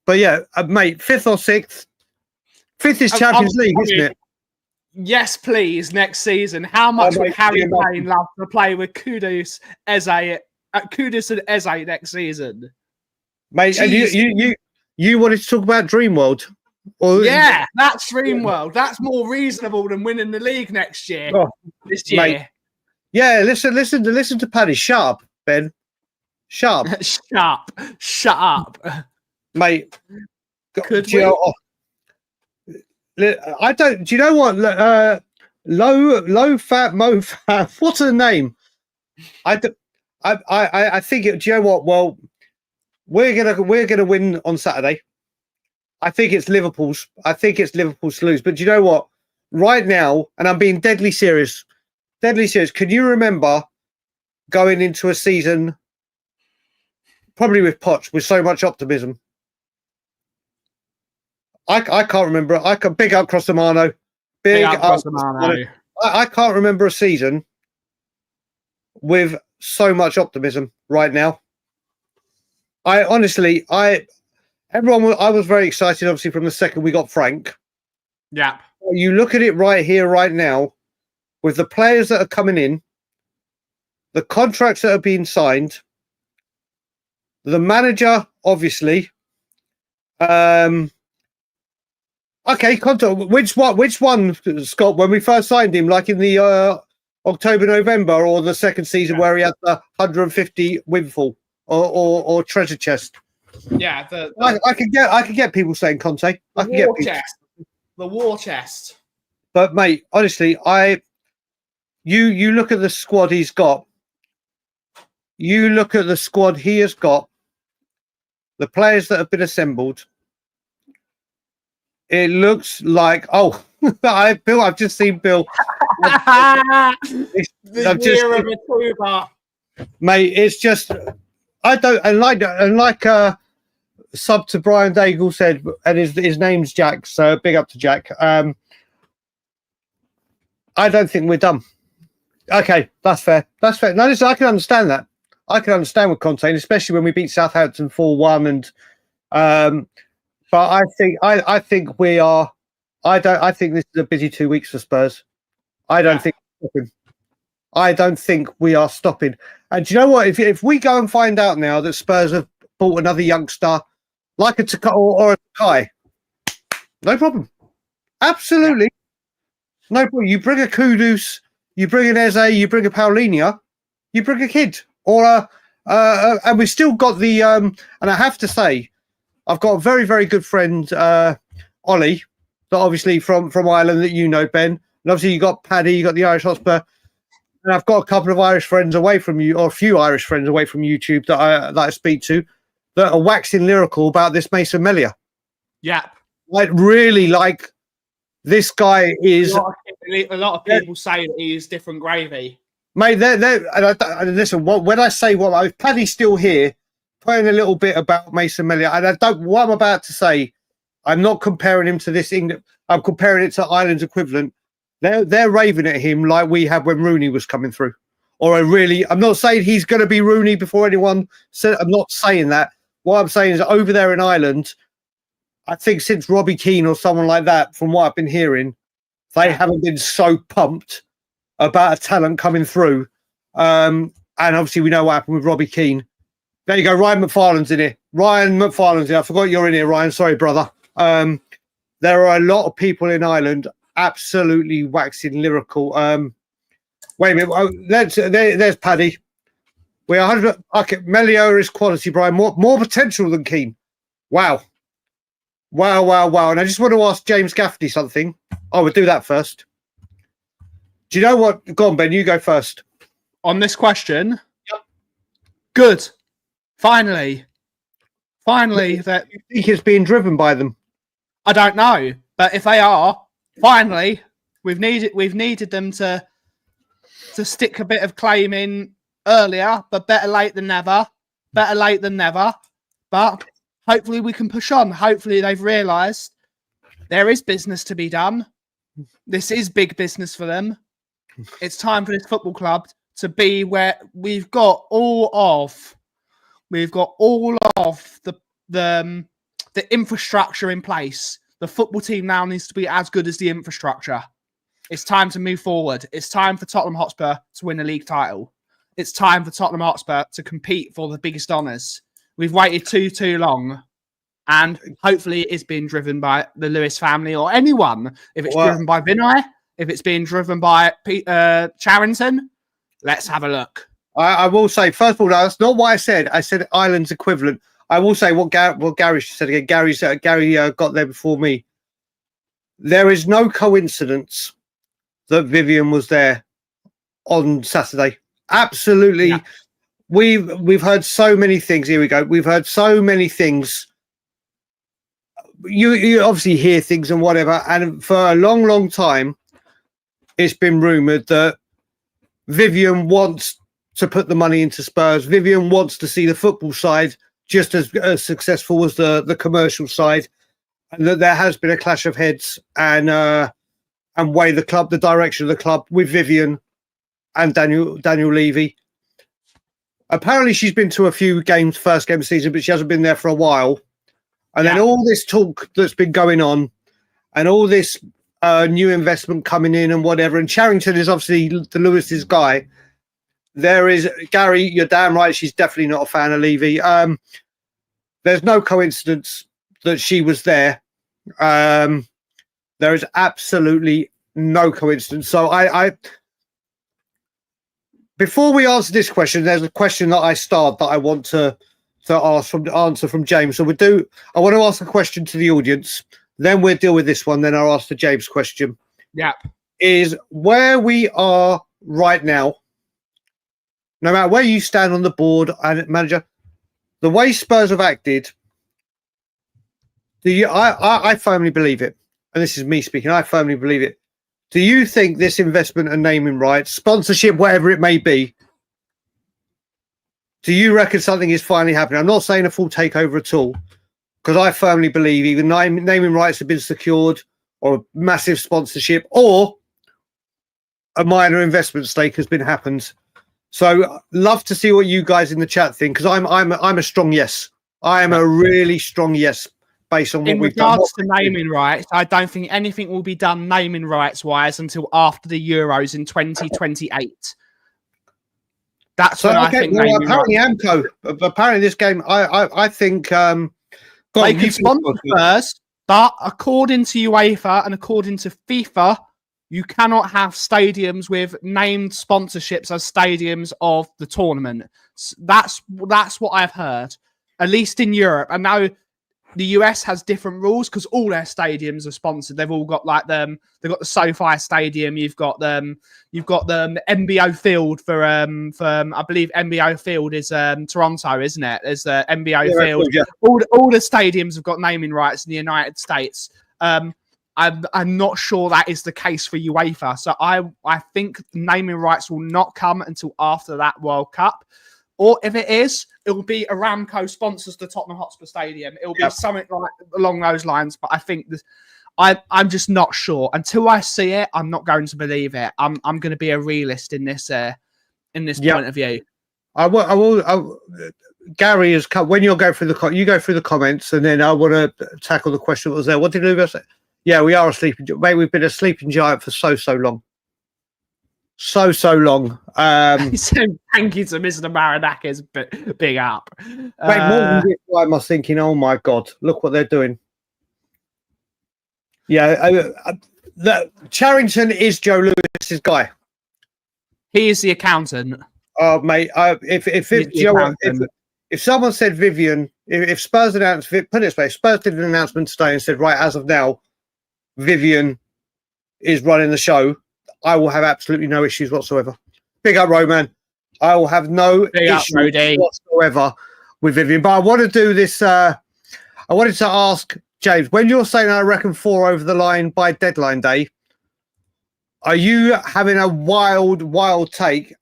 But yeah, mate, 5th or 6th. 5th is Champions League, isn't it? Yes, please. Next season, how much would Harry Kane love to play with Kudus and Eze next season? Mate, jeez. And you wanted to talk about Dream World? Yeah, that's Dream World. That's more reasonable than winning the league next year. This year. Mate. Yeah, listen to Paddy. Shut up, Ben. Shut up. Shut up. Mate. Could we? I don't. Do you know what? Low fat, mo fat. What's her name? I think. Do you know what? Well, we're gonna win on Saturday. I think it's Liverpool's to lose. But do you know what? right now, and I'm being deadly serious, can you remember going into a season, probably with Poch, with so much optimism? I can't remember. I can big up Crossamano. Big up Crossamano. I can't remember a season with so much optimism right now. I was very excited, obviously, from the second we got Frank. Yeah. You look at it right here, right now, with the players that are coming in, the contracts that are being signed, the manager, obviously. Okay, which one, Scott? When we first signed him, like in the October, November, or the second season where he had the 150 windfall or treasure chest? Yeah, I could get people saying Conte. I can get people. The war chest. But mate, honestly, you look at the squad he's got. You look at the squad he has got. The players that have been assembled. It looks like I've just seen Bill. Mate, it's just I don't and like sub to Brian Dagul said, and his name's Jack, so big up to Jack. I don't think we're done. Okay, that's fair. No, listen, I can understand that. I can understand with Conte, especially when we beat Southampton 4-1 and but I think we are. I think this is a busy 2 weeks for Spurs. I don't think we are stopping. And do you know what? If we go and find out now that Spurs have bought another youngster, like a Takai or a Takai, no problem. Absolutely, no problem. You bring a Kudus, you bring an Eze, you bring a Paulinho, you bring a kid, or and we still got the. And I have to say, I've got a very, very good friend, Ollie, that obviously from Ireland that you know, Ben. And obviously you got Paddy, you got the Irish Hotspur. And I've got a couple of Irish friends away from you, or a few Irish friends away from YouTube that I speak to, that are waxing lyrical about this Mason Melia. Yeah. Like, really, like, this guy is... A lot of people say that he is different gravy. Mate, and listen, when I say if Paddy's still here, playing a little bit about Mason Melia, and what I'm about to say, I'm not comparing him to this England. I'm comparing it to Ireland's equivalent. They're raving at him like we had when Rooney was coming through. I'm not saying he's going to be Rooney before anyone said. I'm not saying that. What I'm saying is over there in Ireland, I think since Robbie Keane or someone like that, from what I've been hearing, they haven't been so pumped about a talent coming through. And obviously we know what happened with Robbie Keane. There you go. Ryan McFarlane's in here. I forgot you're in here, Ryan. Sorry, brother. There are a lot of people in Ireland absolutely waxing lyrical. Wait a minute. There's Paddy. We are 100. Okay, Melia is quality, Brian. More potential than Keane. Wow. And I just want to ask James Gaffney something. I would do that first. Do you know what? Go on, Ben. You go first. On this question? Yep. Good. Finally, that you think it's being driven by them? I don't know, but if they are, finally, we've needed them to stick a bit of claim in earlier, but better late than never. But hopefully we can push on. Hopefully they've realised there is business to be done. This is big business for them. It's time for this football club to be where we've got all of the infrastructure in place. The football team now needs to be as good as the infrastructure. It's time to move forward. It's time for Tottenham Hotspur to win a league title. It's time for Tottenham Hotspur to compete for the biggest honours. We've waited too long, and hopefully it's being driven by the Lewis family or anyone. If it's driven by Vinay, if it's being driven by Charrington, let's have a look. I will say, first of all, that's not what I said. I said Ireland's equivalent. I will say what Gary said again. Gary got there before me. There is no coincidence that Vivian was there on Saturday. Absolutely. Yeah. We've heard so many things. Here we go. We've heard so many things. You obviously hear things and whatever. And for a long, long time, it's been rumoured that Vivian wants to put the money into Spurs. Vivian wants to see the football side just as successful as the commercial side, and that there has been a clash of heads and the direction of the club with Vivian and Daniel Levy. Apparently, she's been to a few games, first game of the season, but she hasn't been there for a while. And then all this talk that's been going on, and all this new investment coming in and whatever. And Charrington is obviously the Lewis's guy. There is Gary. You're damn right. She's definitely not a fan of Levy. There's no coincidence that she was there. There is absolutely no coincidence. So I before we answer this question, there's a question that I start that I want to answer from James. So I want to ask a question to the audience, then we'll deal with this one, then I'll ask the James question. Yeah. Is where we are right now, no matter where you stand on the board and manager, the way Spurs have acted, I firmly believe it, and this is me speaking, I firmly believe it. Do you think this investment and naming rights, sponsorship, whatever it may be, do you reckon something is finally happening? I'm not saying a full takeover at all, because I firmly believe either naming rights have been secured, or a massive sponsorship, or a minor investment stake has been happened. So love to see what you guys in the chat think, because I'm a strong yes. I am a really strong yes. Based on what we've done. In regards to naming rights, I don't think anything will be done naming rights wise until after the Euros in 2028. That's when I think. Well, apparently, Amco. Apparently, this game. I think they can sponsor Spurs, but according to UEFA and according to FIFA, you cannot have stadiums with named sponsorships as stadiums of the tournament. That's what I've heard, at least in Europe. And now the US has different rules because all their stadiums are sponsored. They've all got they've got the SoFi Stadium. You've got the MBO Field for I believe MBO Field is Toronto, isn't it? There's the MBO Field. Yeah. All the stadiums have got naming rights in the United States. I'm not sure that is the case for UEFA. So I think naming rights will not come until after that World Cup. Or if it is, it will be Aramco sponsors the Tottenham Hotspur Stadium. It will be something along those lines. But I think I'm just not sure. Until I see it, I'm not going to believe it. I'm going to be a realist in this point of view. I will. Gary has come. When you go through the comments, and then I want to tackle the question that was there. What did you say? Yeah, we are a sleeping giant. Mate, we've been a sleeping giant for so long. So long. Thank you to Mr. Maranaka's big up. Mate, more than this, I was thinking, oh my God, look what they're doing. Yeah, Charrington is Joe Lewis's guy. He is the accountant. Oh, mate, if someone said Vivian, if Spurs announced, put it this way, Spurs did an announcement today and said, right, as of now, Vivian is running the show, I will have absolutely no issues whatsoever. Big up, Roman. I will have no issues whatsoever with Vivian. But I want to do this. I wanted to ask James, when you're saying I reckon 4 over the line by deadline day, are you having a wild take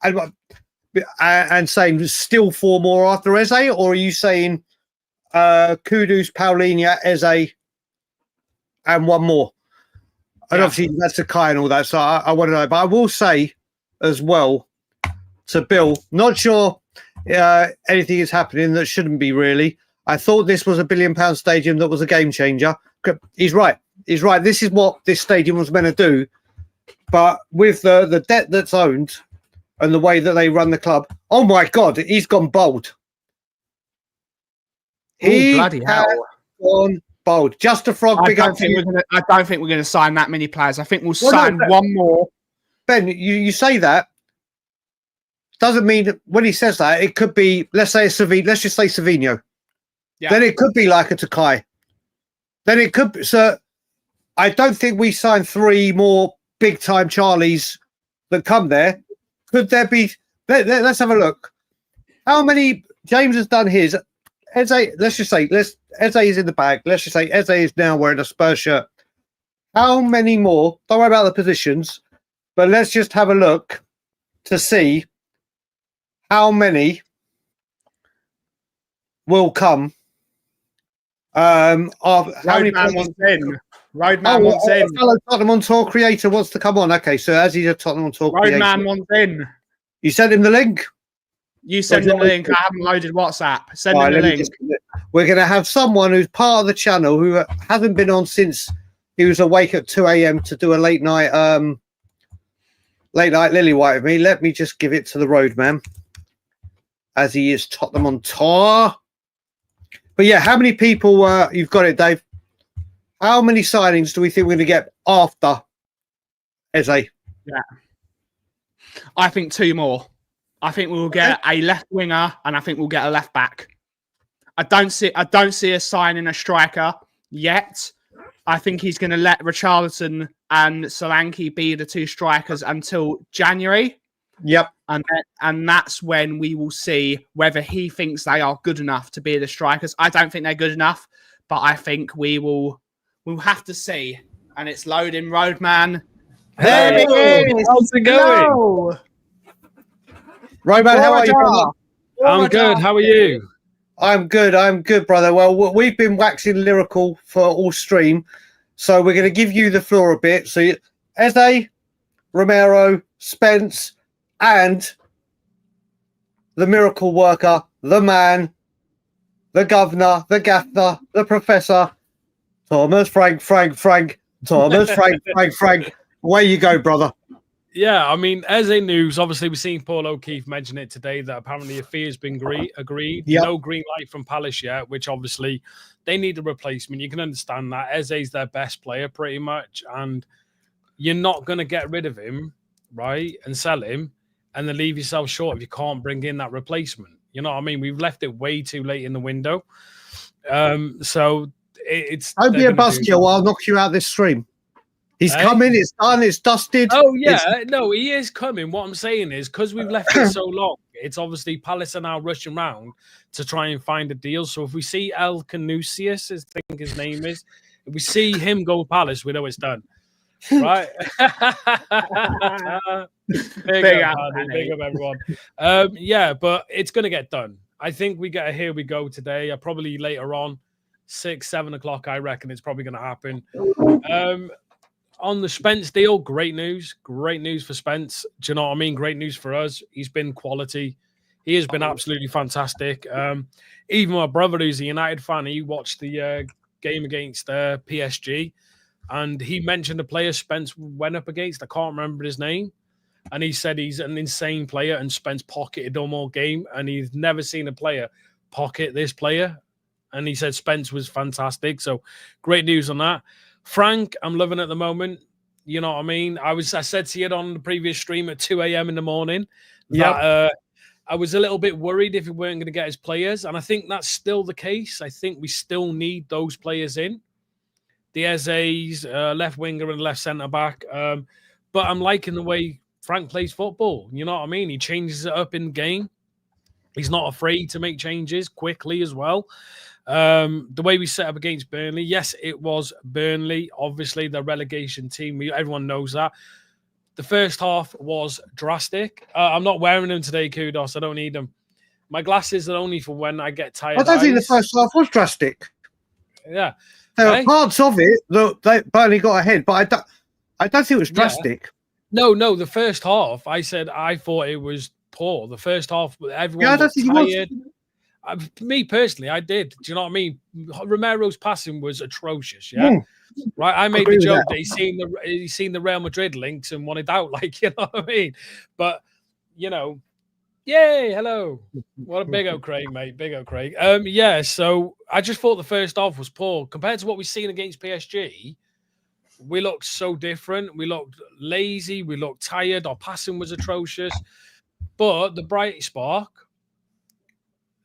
and saying still 4 more after Eze, or are you saying Kudus, Paulinho, Eze, and 1 more? And obviously that's a Kai and all that, so I want to know. But I will say as well to Bill, not sure anything is happening that shouldn't be really. I thought this was a £1 billion stadium that was a game changer. He's right. This is what this stadium was meant to do. But with the debt that's owned and the way that they run the club, oh my God, he's gone bold. Bloody hell. Gone bold. Just a frog. I don't think we're going to sign that many players. I think we'll sign 1 more. Ben, you say that. Doesn't mean when he says that, it could be, let's say Savinho. Let's just say Savinho. Yeah. Then it could be like a Takai. Then it could be. So I don't think we sign 3 more big time Charlies that come there. Could there be? Let's have a look. How many? James has done his. Eze, let's just say, Eze is in the bag. Let's just say Eze is now wearing a Spurs shirt. How many more? Don't worry about the positions. but let's just have a look to see how many will come. Of how many Roadman wants in. Roadman wants in. Fellow Tottenham on Tour creator wants to come on. Okay, so as he's a Tottenham on Tour creator, Roadman wants in. you sent him the link. You send him the link. I haven't loaded WhatsApp. Send him the link. We're going to have someone who's part of the channel who hasn't been on since he was awake at 2 a.m. to do a late night Lily White with me. Let me just give it to the Roadman, as he is Tottenham on Tour. But yeah, how many people? You've got it, Dave. How many signings do we think we're going to get after Eze? Yeah, I think 2 more. I think we'll get a left winger, and I think we'll get a left back. I don't see us signing a striker yet. I think he's going to let Richarlison and Solanke be the 2 strikers until January. Yep. And that's when we will see whether he thinks they are good enough to be the strikers. I don't think they're good enough, but I think we'll have to see. And it's loading, Roadman. Hey, how's it going? Hello. Roadman, how are you, brother? I'm good. How are you? I'm good, brother. Well, we've been waxing lyrical for all stream, so we're going to give you the floor a bit. So, Eze, Romero, Spence, and the miracle worker, the man, the governor, the gaffer, the professor, Thomas Frank, Thomas Frank. Away you go, brother. Yeah, I mean, Eze news, obviously we've seen Paul O'Keefe mention it today that apparently a fee has been agreed. Yep. No green light from Palace yet, which obviously they need a replacement. You can understand that. Eze's their best player pretty much, and you're not going to get rid of him, right, and sell him and then leave yourself short if you can't bring in that replacement. You know what I mean? We've left it way too late in the window. So it's... Don't be a buzzkill. I'll knock you out this stream. He's coming. It's done. It's dusted. Oh, yeah. No, he is coming. What I'm saying is because we've left it so long, it's obviously Palace are now rushing around to try and find a deal. So if we see El Canusius, I think his name is, if we see him go Palace, we know it's done. Right? Big up, everyone. Yeah, but it's going to get done. I think we get a here we go today. Probably later on, 6, 7 o'clock, I reckon it's probably going to happen. On the Spence deal, great news. Great news for Spence. Do you know what I mean? Great news for us. He's been quality. He has been absolutely fantastic. Even my brother, who's a United fan, he watched the game against PSG, and he mentioned a player Spence went up against. I can't remember his name. And he said he's an insane player, and Spence pocketed him all game, and he's never seen a player pocket this player. And he said Spence was fantastic. So great news on that. Frank, I'm loving at the moment. You know what I mean? I said to you on the previous stream at 2 a.m. in the morning that I was a little bit worried if we weren't going to get his players. And I think that's still the case. I think we still need those players in. The Eze's, left winger and left centre-back. But I'm liking the way Frank plays football. You know what I mean? He changes it up in game. He's not afraid to make changes quickly as well. The way we set up against Burnley, yes, it was Burnley, obviously the relegation team. Everyone knows that. The first half was drastic. I'm not wearing them today, Kudos. I don't need them. My glasses are only for when I get tired. I don't think the first half was drastic. Yeah. There are parts of it that Burnley got ahead, but I don't think it was drastic. Yeah. No, the first half, I thought it was poor. The first half, everyone was tired. Me personally, I did. Do you know what I mean? Romero's passing was atrocious. Yeah, right. I made the joke that he's seen the Real Madrid links and wanted out. Like, you know what I mean? But you know, yay, hello. What a big old Craig, mate. Big old Craig. Yeah. So I just thought the first half was poor compared to what we've seen against PSG. We looked so different. We looked lazy. We looked tired. Our passing was atrocious. But the bright spark.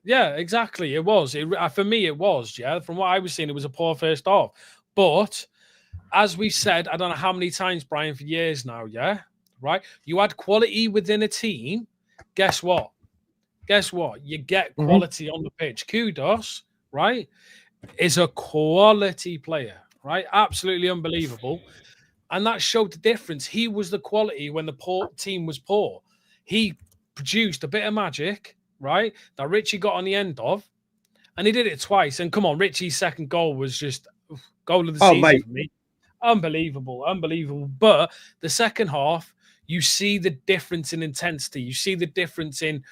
Yeah, exactly. It was. For me, it was. Yeah, from what I was seeing, it was a poor first half. But as we said, I don't know how many times, Brian, for years now. Yeah, right. You had quality within a team. Guess what? You get quality on the pitch. Kudos, right, is a quality player, right? Absolutely unbelievable. And that showed the difference. He was the quality when the poor team was poor. He produced a bit of magic, right, that Richie got on the end of. And he did it twice. And come on, Richie's second goal was just goal of the season for me. Unbelievable. But the second half, you see the difference in intensity. You see the difference in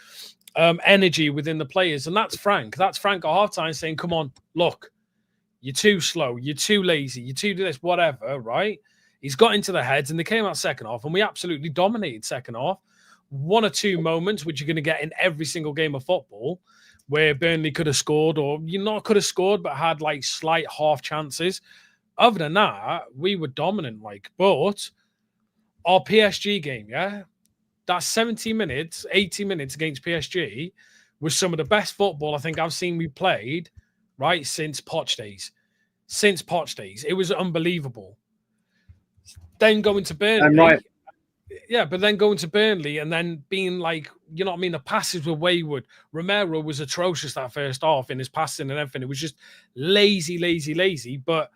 energy within the players. And that's Frank. That's Frank at halftime saying, come on, look, you're too slow. You're too lazy. You're too this, whatever, right? He's got into the heads and they came out second half and we absolutely dominated second half. One or two moments, which you're going to get in every single game of football, where Burnley could have scored or could have scored, but had like slight half chances. Other than that, we were dominant. But our PSG game, that 70 minutes, 80 minutes against PSG was some of the best football I think I've seen we played, right, since Poch days. It was unbelievable. Then going to Burnley. But then going to Burnley and then being the passes were wayward. Romero was atrocious that first half in his passing and everything. It was just lazy. But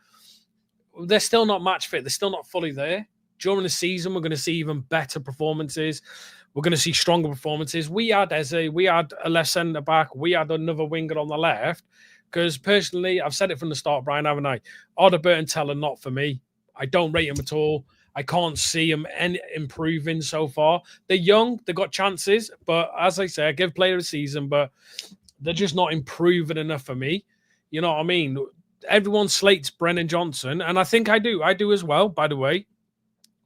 they're still not match fit. They're still not fully there. During the season, we're going to see even better performances. We're going to see stronger performances. We had Eze, we had a left centre back, we had another winger on the left. Because personally, I've said it from the start, Brian, haven't I? Odegaard and Teller, not for me. I don't rate him at all. I can't see them improving so far. They're young, they've got chances, but as I say, I give player a season, but they're just not improving enough for me. You know what I mean? Everyone slates Brennan Johnson, and I think I do. I do as well, by the way.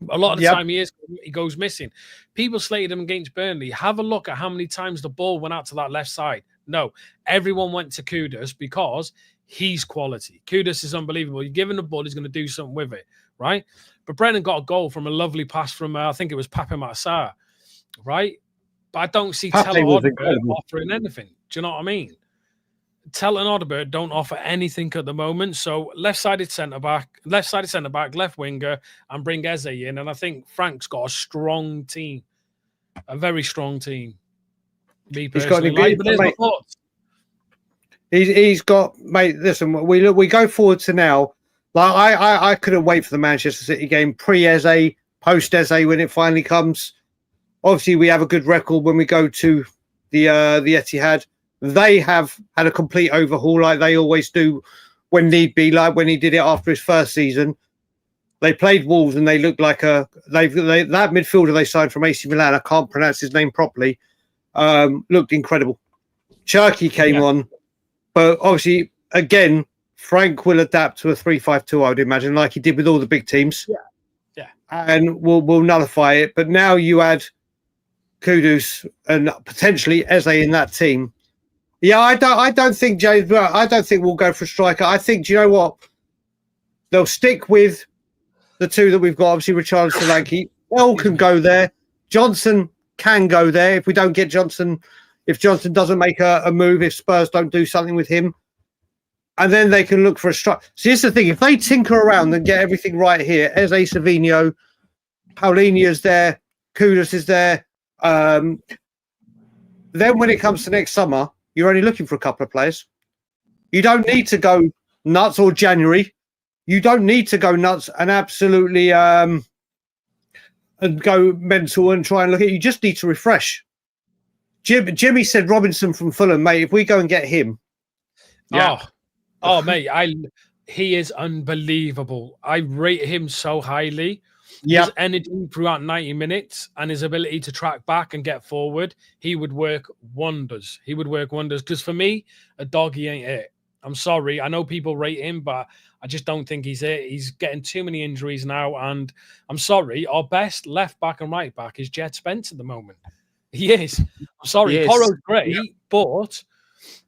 A lot of the time he goes missing. People slated him against Burnley. Have a look at how many times the ball went out to that left side. No, everyone went to Kudus because he's quality. Kudus is unbelievable. You're giving the ball, he's going to do something with it, right? But Brennan got a goal from a lovely pass from, I think it was Pape Massar, right? But I don't see Teller offering anything. Do you know what I mean? Teller and Odegaard don't offer anything at the moment. So left-sided centre-back, left winger, and bring Eze in. And I think Frank's got a strong team, a very strong team. Me personally, he's got, mate. Listen, we go forward to now. I couldn't wait for the Manchester City game, pre-Eze, post-Eze when it finally comes. Obviously, we have a good record when we go to the Etihad. They have had a complete overhaul, like they always do when need be. Like when he did it after his first season, they played Wolves and they looked like that midfielder they signed from AC Milan. I can't pronounce his name properly. Looked incredible. Cherki came on, but obviously, again, Frank will adapt to a 3-5-2, I would imagine, like he did with all the big teams. Yeah. And will nullify it. But now you add Kudus and potentially Eze in that team. Yeah, I don't think James. I don't think we'll go for a striker. I think, do you know what? They'll stick with the two that we've got. Obviously, Richarlison, Solanke. Bell can go there. Johnson can go there. If we don't get Johnson, if Johnson doesn't make a move, if Spurs don't do something with him, and then they can look for a striker. So here's the thing: if they tinker around and get everything right here, Eze, Savinho, Paulinia's there, Kudus is there. Then when it comes to next summer, you're only looking for a couple of players. You don't need to go nuts, or January. You don't need to go nuts and absolutely and go mental and try and look at it. You just need to refresh. Jimmy said Robinson from Fulham, mate. If we go and get him. Mate, he is unbelievable. I rate him so highly. His energy throughout 90 minutes and his ability to track back and get forward, he would work wonders. Because for me, a doggy ain't it. I'm sorry. I know people rate him, but I just don't think he's it. He's getting too many injuries now. And I'm sorry, our best left back and right back is Jed Spence at the moment. He is. I'm sorry. Porro's great, but...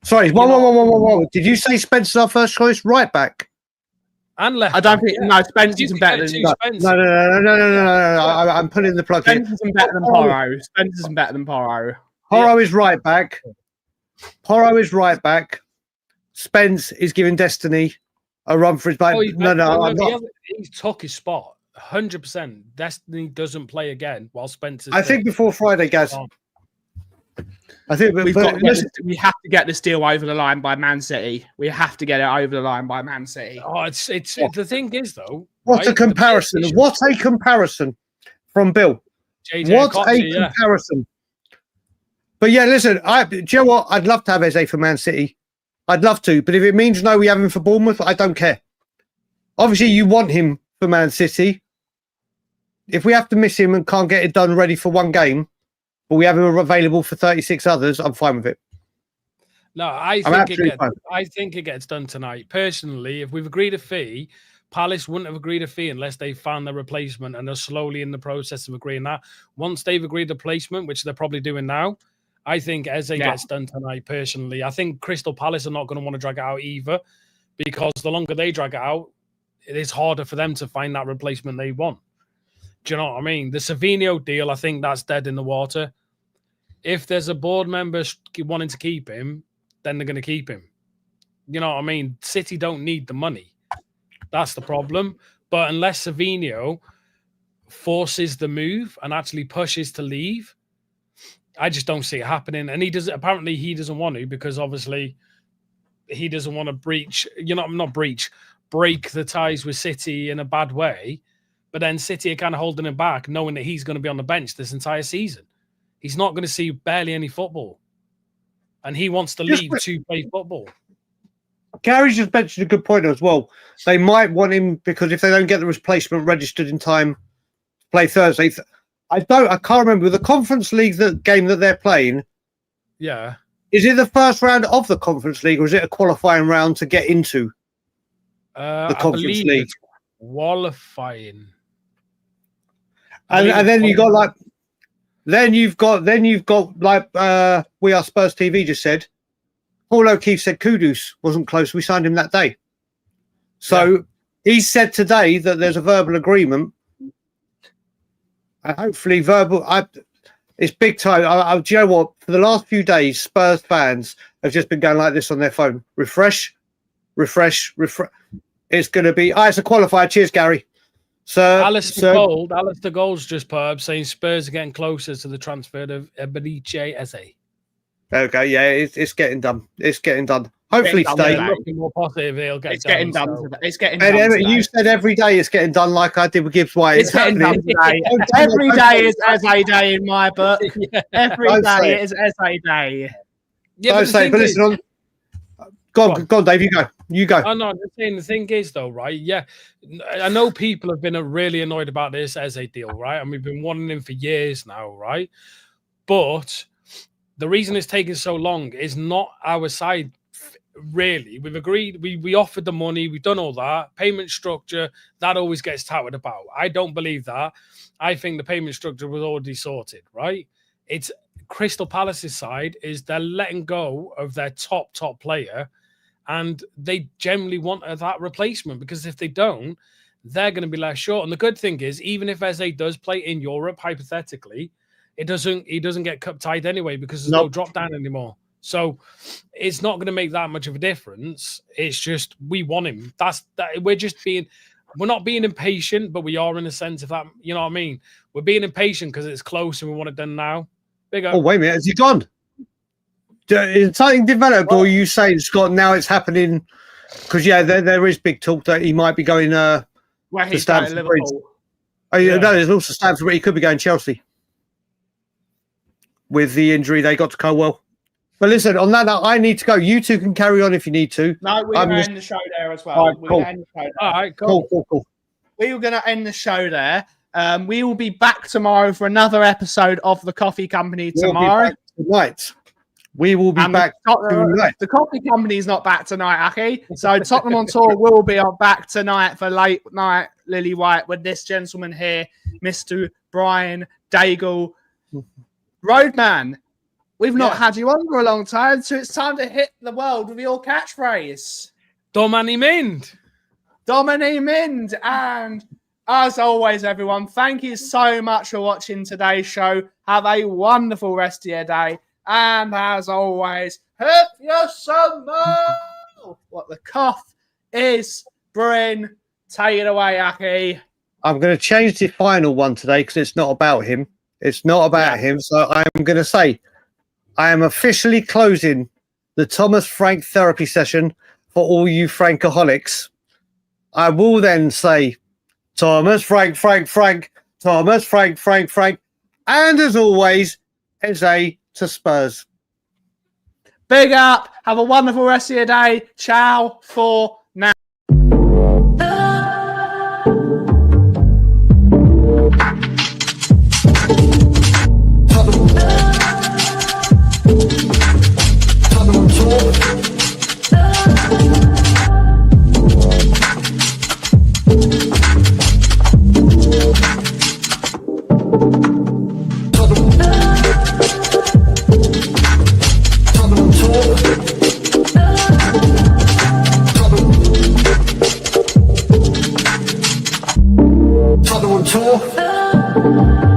Sorry, whoa. Did you say Spence's our first choice right back? And left. I don't think Spence isn't better than No. I'm putting the plug in. Spence isn't better than Porro. Spence isn't better than Porro. Porro is right back. Spence is giving Destiny a run for his back. I'm not. He's took his spot 100%. Destiny doesn't play again while Spence is I think before Friday, Gaz. I think we have to get this deal over the line by Man City. We have to get it over the line by Man City. Oh, it's the thing is though. What a comparison! What a comparison from Bill. What a comparison! But yeah, listen, do you know what? I'd love to have Eze for Man City. I'd love to, but if it means no, we have him for Bournemouth, I don't care. Obviously, you want him for Man City. If we have to miss him and can't get it done ready for one game, but we have him available for 36 others, I'm fine with it. No, I think it gets done tonight. Personally, if we've agreed a fee, Palace wouldn't have agreed a fee unless they found their replacement, and they're slowly in the process of agreeing that. Once they've agreed the placement, which they're probably doing now, I think Eze gets done tonight, personally. I think Crystal Palace are not going to want to drag it out either, because the longer they drag it out, it is harder for them to find that replacement they want. Do you know what I mean? The Savinho deal, I think that's dead in the water. If there's a board member wanting to keep him, then they're going to keep him. You know what I mean? City don't need the money. That's the problem. But unless Savinho forces the move and actually pushes to leave, I just don't see it happening. And he doesn't want to, because obviously he doesn't want to break the ties with City in a bad way. But then City are kind of holding him back, knowing that he's going to be on the bench this entire season. He's not going to see barely any football. And he wants to leave to play football. Gary just mentioned a good point as well. They might want him because if they don't get the replacement registered in time to play Thursday, I can't remember the Conference League game that they're playing. Yeah. Is it the first round of the Conference League, or is it a qualifying round to get into the Conference League? Qualifying. And then you got like, then you've got like We Are Spurs TV just said, Paul O'Keefe said Kudus wasn't close. We signed him that day. So he said today that there's a verbal agreement. And hopefully it's big time. Do you know what? For the last few days, Spurs fans have just been going like this on their phone. Refresh. It's going to be, it's a qualifier. Cheers, Gary. Alistair Gold's just put up saying Spurs are getting closer to the transfer of Eberechi Eze. Okay, yeah, it's getting done. It's getting done. Hopefully, stay. Looking more positive, it'll get it's done. Getting done. So. It's getting done. Today. You said every day it's getting done, like I did with Gibbs White. It's getting done today. Every day is Eze Day in my book. Every day is Eze Day. Yeah, but listen, go on, Dave. You go. Oh, no, I'm just saying the thing is, though, right? Yeah, I know people have been really annoyed about this Eze deal, right? And we've been wanting him for years now, right? But the reason it's taking so long is not our side, really. We've agreed, we offered the money, we've done all that. Payment structure, that always gets touted about. I don't believe that. I think the payment structure was already sorted, right? It's Crystal Palace's side is they're letting go of their top player, and they generally want that replacement, because if they don't, they're going to be left short. And the good thing is, even if Eze does play in Europe, hypothetically, he doesn't get cup tied anyway, because there's no drop down anymore. So it's not going to make that much of a difference. It's just we want him. We're not being impatient, but we are in a sense of that. You know what I mean? We're being impatient because it's close and we want it done now. Big up. Oh, wait a minute. Has he gone? Is something developed, or are you saying, Scott, now it's happening? Because, yeah, there is big talk that he might be going to Stamford Bridge. Oh, yeah. No, there's also Stamford Bridge. He could be going Chelsea with the injury they got to Colwell. But listen, on that note, I need to go. You two can carry on if you need to. No, we're going to end the show there as well. All right, cool. We were going to end the show there. We will be back tomorrow for another episode of The Coffee Company tomorrow. We will be back tonight. The Coffee Company is not back tonight, Aki. So Tottenham on Tour will be back tonight for late night Lily White with this gentleman here, Mr. Brian Dagul. Roadman, we've not had you on for a long time, so it's time to hit the world with your catchphrase. Domini Mind. Domini Mind. And as always, everyone, thank you so much for watching today's show. Have a wonderful rest of your day. And as always, hit your more. What the cough is brewing. Take it away, Aki. I'm going to change the final one today because it's not about him. It's not about him. So I'm going to say, I am officially closing the Thomas Frank therapy session for all you Frankaholics. I will then say, Thomas Frank, Thomas Frank, and as always, Eze to Spurs. Big up. Have a wonderful rest of your day. Ciao for now. Tottenham Hotspur.